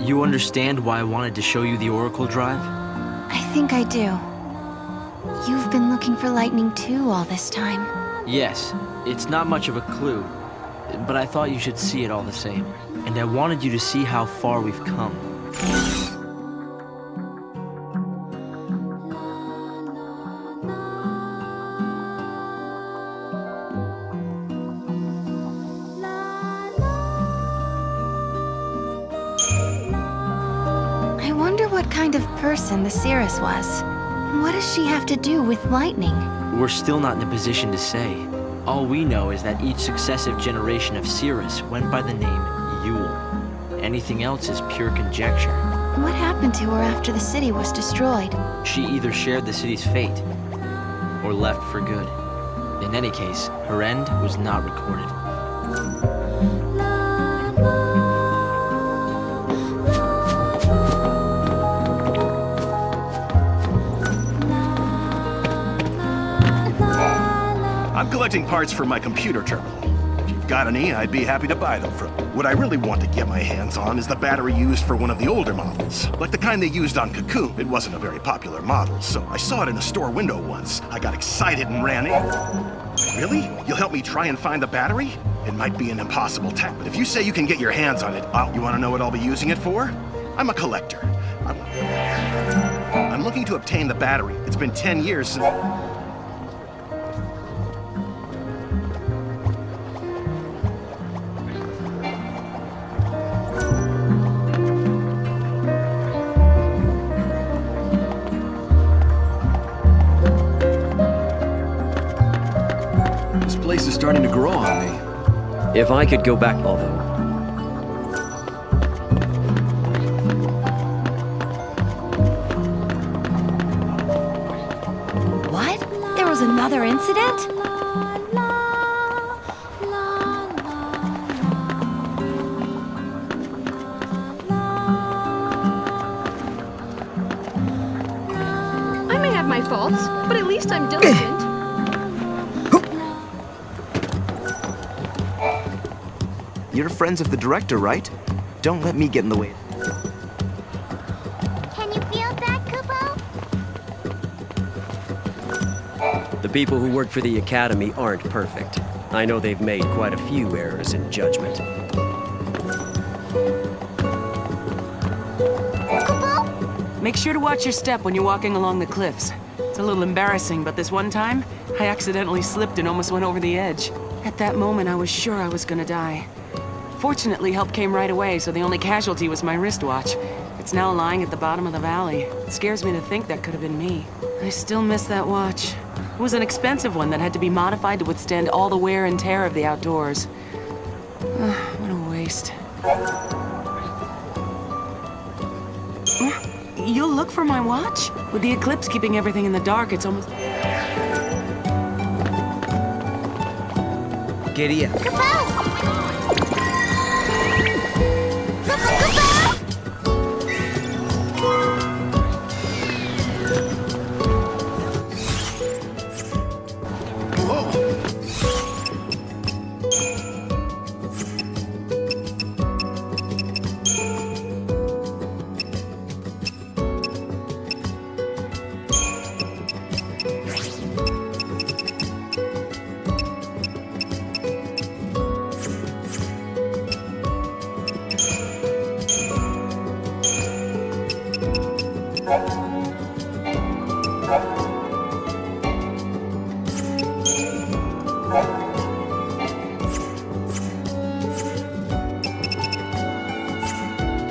You understand why I wanted to show you the Oracle Drive? I think I do. You've been looking for lightning too all this time. Yes, it's not much of a clue, but I thought you should see it all the same. And I wanted you to see how far we've come. I wonder what kind of person the Cirrus was. What does she have to do with lightning? We're still not in a position to say. All we know is that each successive generation of Cirrus went by the name Xiii. Anything else is pure conjecture. What happened to her after the city was destroyed? She either shared the city's fate, or left for good. In any case, her end was not recorded. I'm collecting parts for my computer terminal. If you've got any, I'd be happy to buy them from you. What I really want to get my hands on is the battery used for one of the older models. Like the kind they used on Cocoon. It wasn't a very popular model, so I saw it in a store window once. I got excited and ran in. Really? You'll help me try and find the battery? It might be an impossible task, but if you say you can get your hands on it, you want to know what I'll be using it for? I'm a collector. I'm looking to obtain the battery. It's been 10 years since... This place is starting to grow on me. If I could go back, although... What? There was another incident? I may have my faults, but at least I'm diligent. You're friends of the director, right? Don't let me get in the way. Can you feel that, Kupo? The people who work for the Academy aren't perfect. I know they've made quite a few errors in judgment. Make sure to watch your step when you're walking along the cliffs. It's a little embarrassing, but this one time, I accidentally slipped and almost went over the edge. At that moment, I was sure I was gonna die. Fortunately, help came right away, so the only casualty was my wristwatch. It's now lying at the bottom of the valley. It scares me to think that could have been me. I still miss that watch. It was an expensive one that had to be modified to withstand all the wear and tear of the outdoors. What a waste. You'll look for my watch? With the eclipse keeping everything in the dark, it's almost... Giddy up.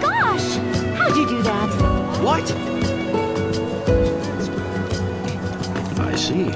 Gosh! How'd you do that? What? I see.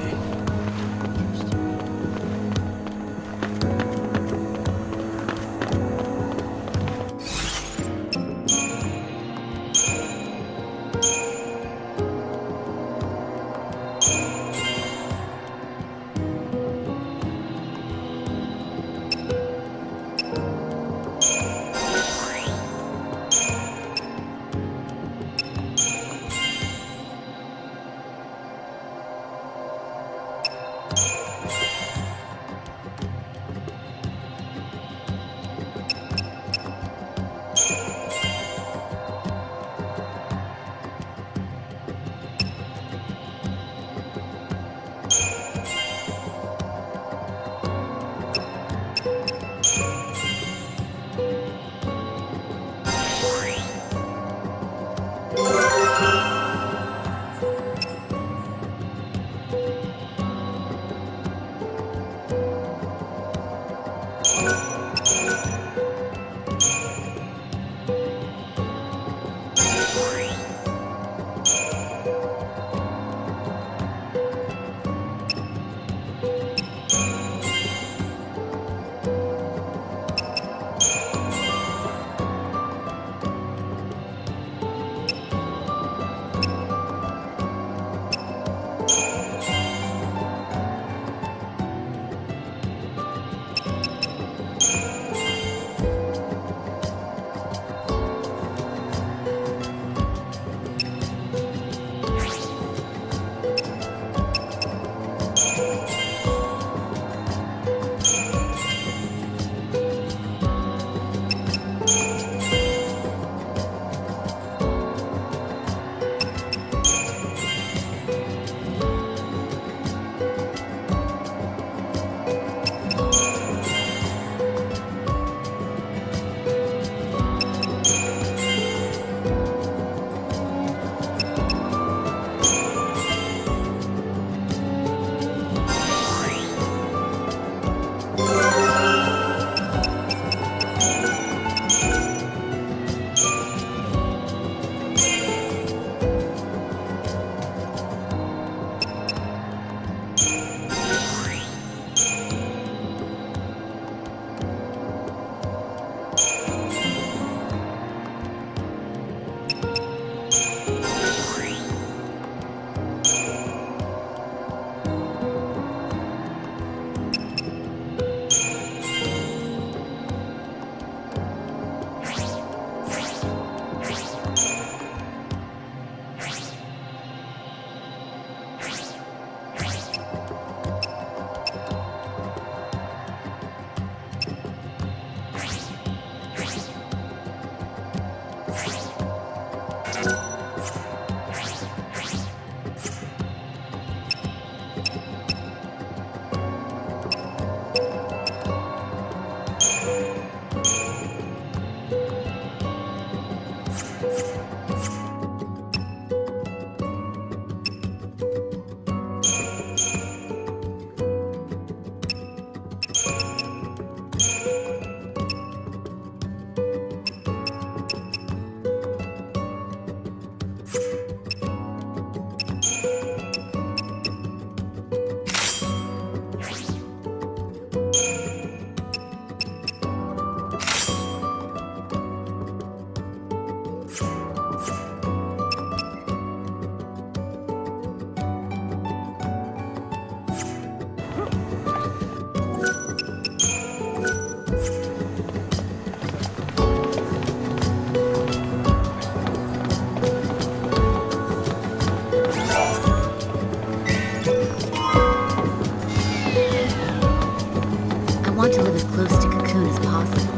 I want to live as close to Cocoon as possible.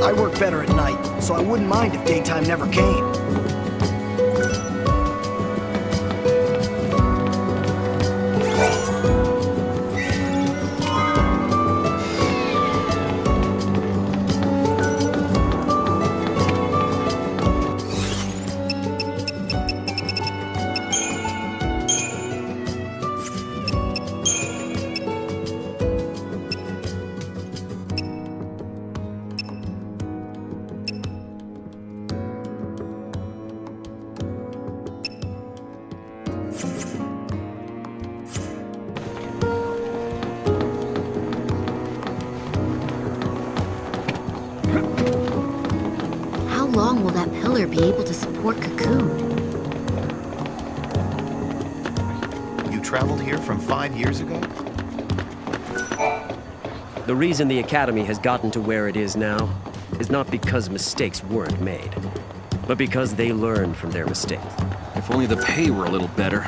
I work better at night, so I wouldn't mind if daytime never came. How long will that pillar be able to support Cocoon? You traveled here from 5 years ago? The reason the Academy has gotten to where it is now is not because mistakes weren't made, but because they learned from their mistakes. If only the pay were a little better.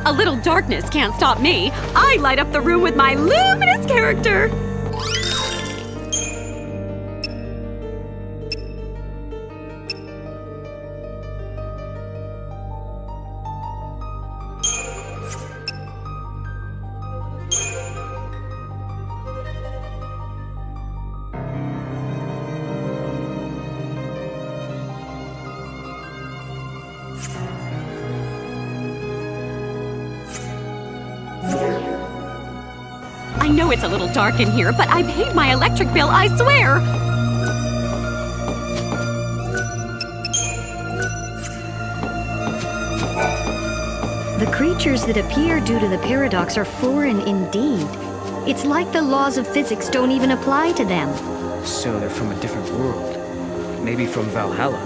A little darkness can't stop me. I light up the room with my luminous character. I know it's a little dark in here, but I paid my electric bill, I swear! The creatures that appear due to the paradox are foreign indeed. It's like the laws of physics don't even apply to them. So they're from a different world. Maybe from Valhalla.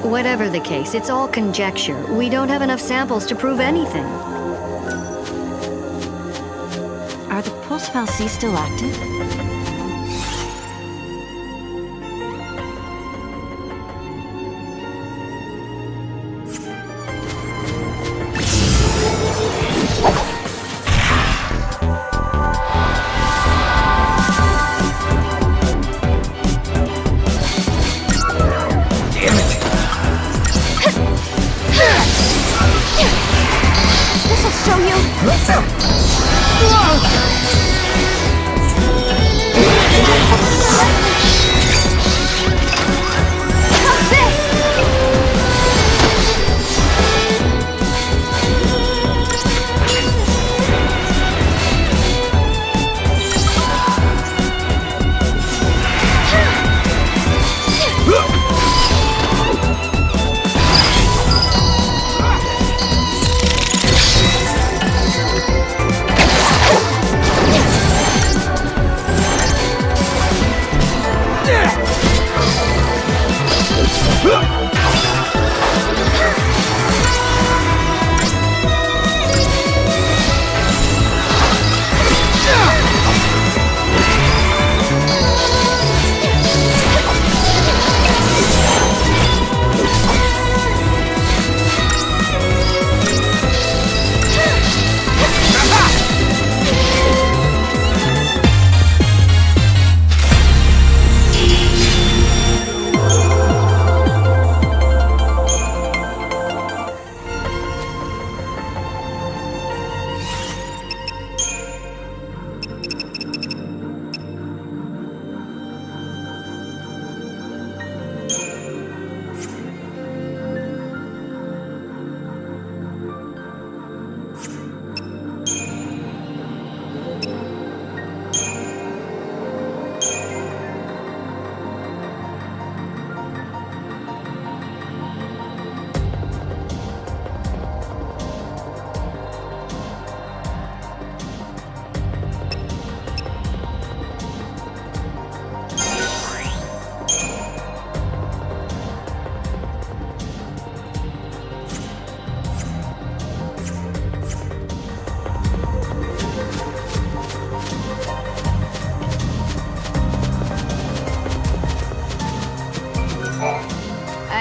Whatever the case, it's all conjecture. We don't have enough samples to prove anything. Are the pulse valves still active? This'll show you.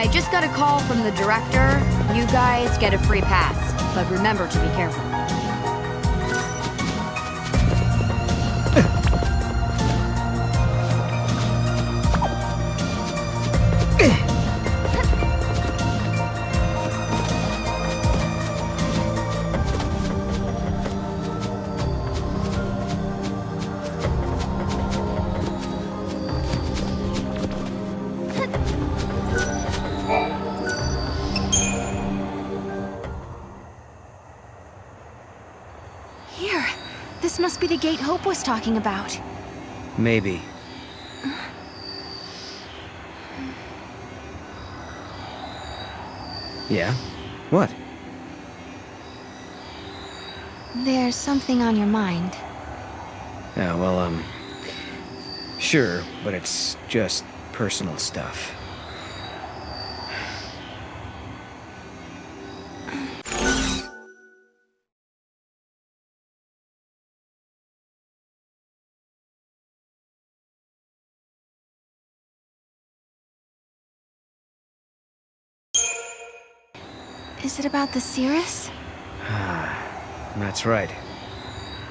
I just got a call from the director. You guys get a free pass, but remember to be careful. Here. This must be the gate Hope was talking about. Maybe. Yeah? What? There's something on your mind. Yeah, well, sure, but it's just personal stuff. Is it about the Cirrus? That's right.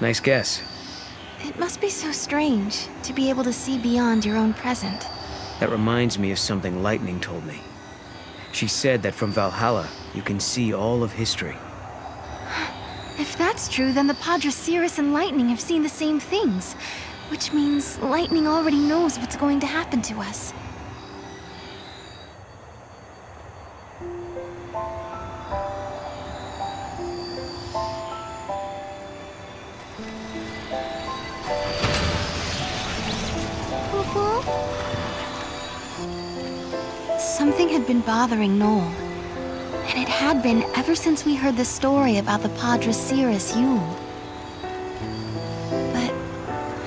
Nice guess. It must be so strange to be able to see beyond your own present. That reminds me of something Lightning told me. She said that from Valhalla, you can see all of history. If that's true, then the Padre Cirrus and Lightning have seen the same things. Which means Lightning already knows what's going to happen to us. Something had been bothering Noel. And it had been ever since we heard the story about the Padre Cirrus Yule. But,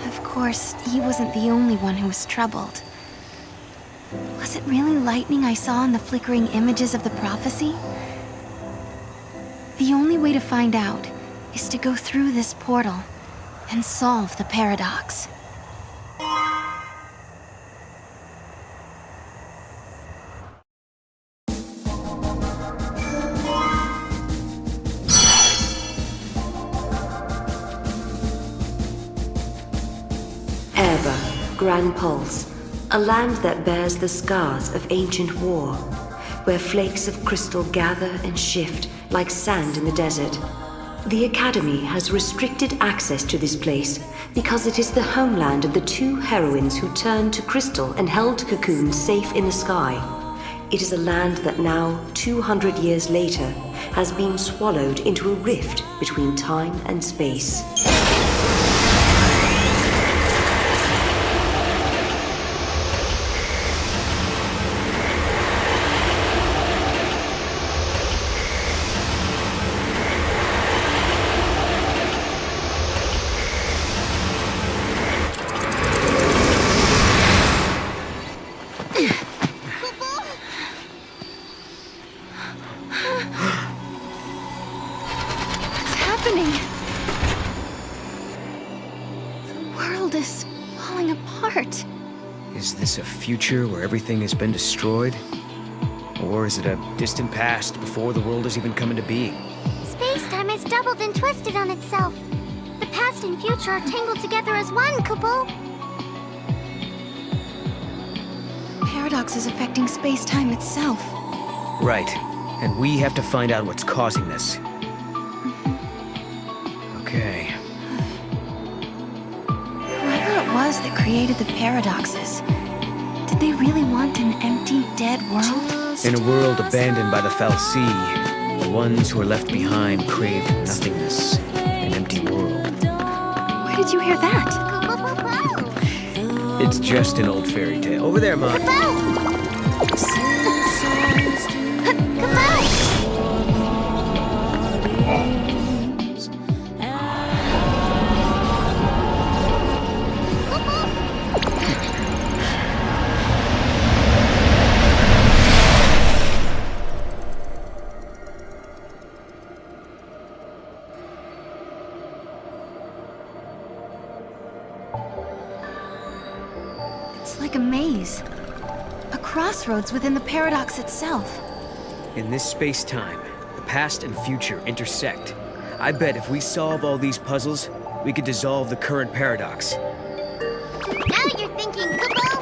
of course, he wasn't the only one who was troubled. Was it really lightning I saw in the flickering images of the prophecy? The only way to find out is to go through this portal and solve the paradox. Grand Pulse, a land that bears the scars of ancient war, where flakes of crystal gather and shift like sand in the desert. The Academy has restricted access to this place because it is the homeland of the two heroines who turned to crystal and held Cocoon safe in the sky. It is a land that now, 200 years later, has been swallowed into a rift between time and space. Is this a future where everything has been destroyed? Or is it a distant past before the world has even come into being? Space-time has doubled and twisted on itself. The past and future are tangled together as one, Kupo. Paradox is affecting space-time itself. Right. And we have to find out what's causing this. Okay. Whoever it was that created the paradoxes, did they really want an empty, dead world? In a world abandoned by the Foul Sea, the ones who are left behind craved nothingness, an empty world. Where did you hear that? It's just an old fairy tale. Over there, Mom. crossroads within the paradox itself. In this space-time, the past and future intersect. I bet if we solve all these puzzles, we could dissolve the current paradox. Now you're thinking, Kubo!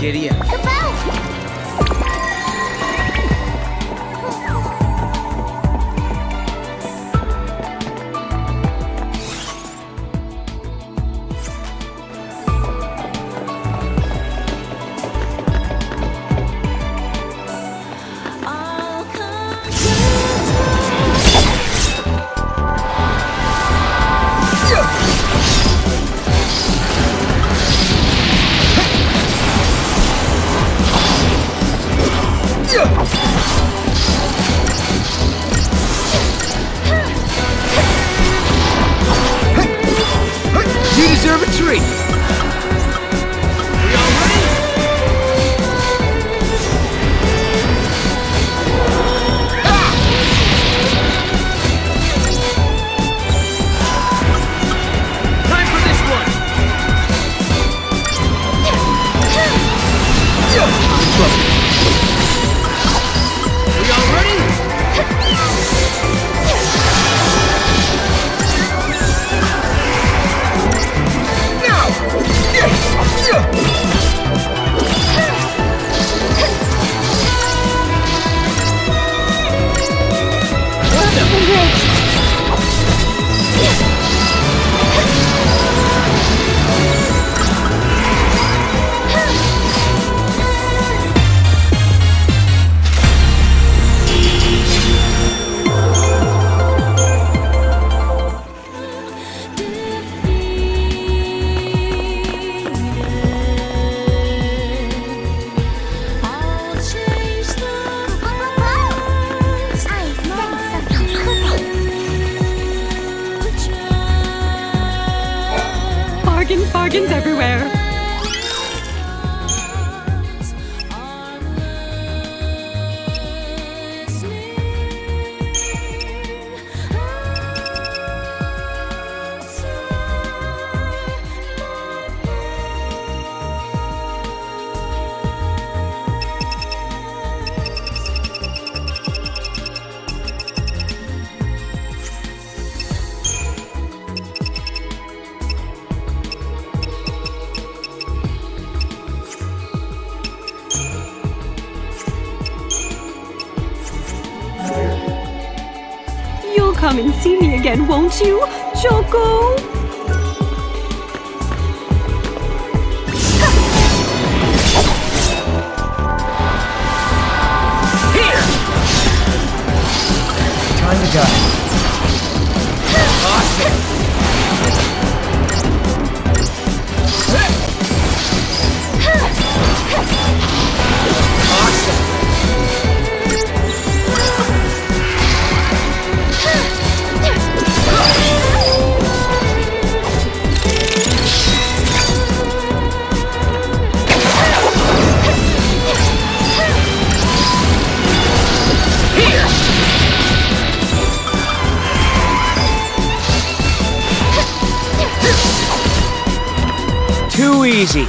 Giddy up. You deserve a treat. We all ready? Time for this one. We all ready? Bargains everywhere. You'll come and see me again, won't you, Choco? Here! Time to go. Awesome! Too easy.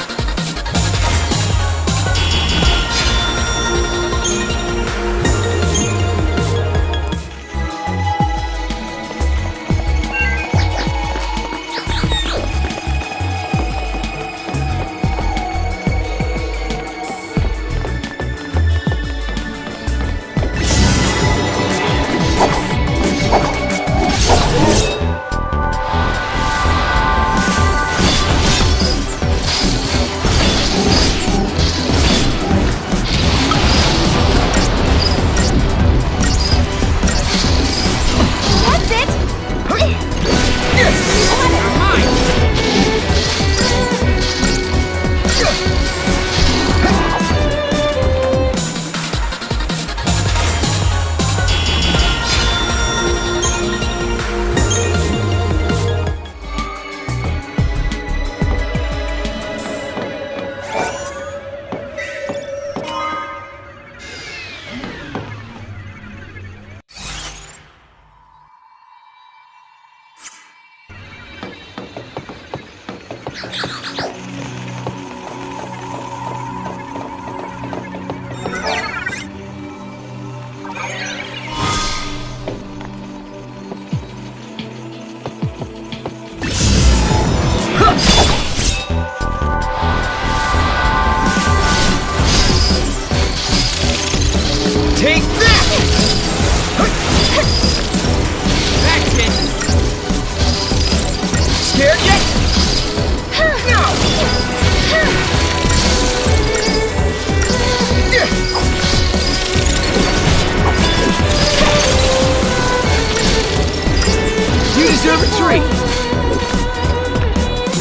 deserve a treat!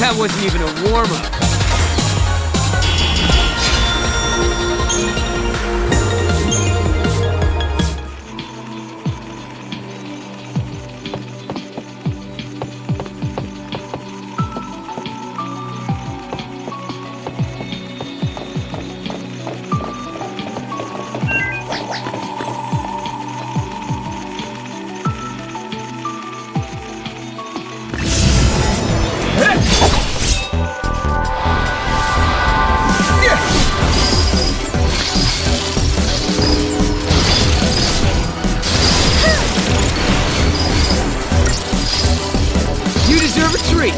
That wasn't even a warm-up. You deserve a treat!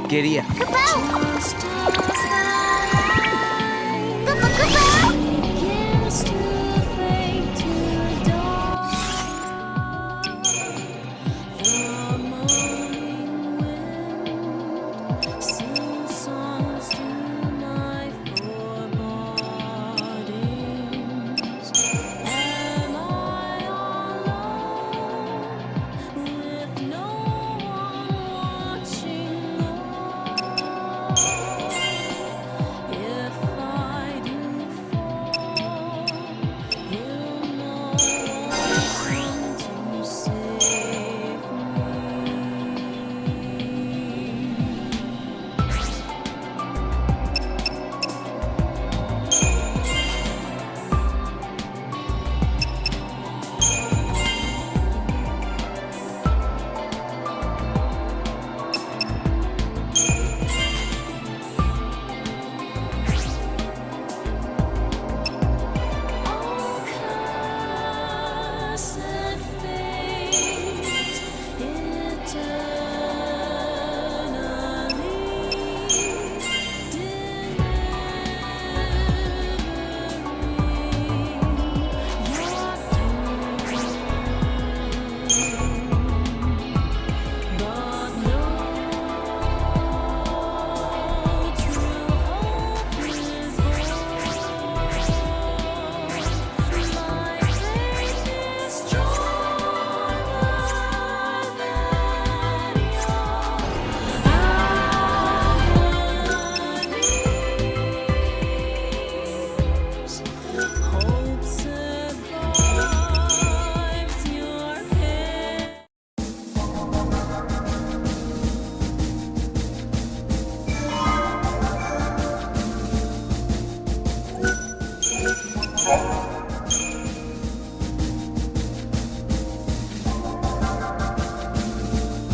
Giddy up.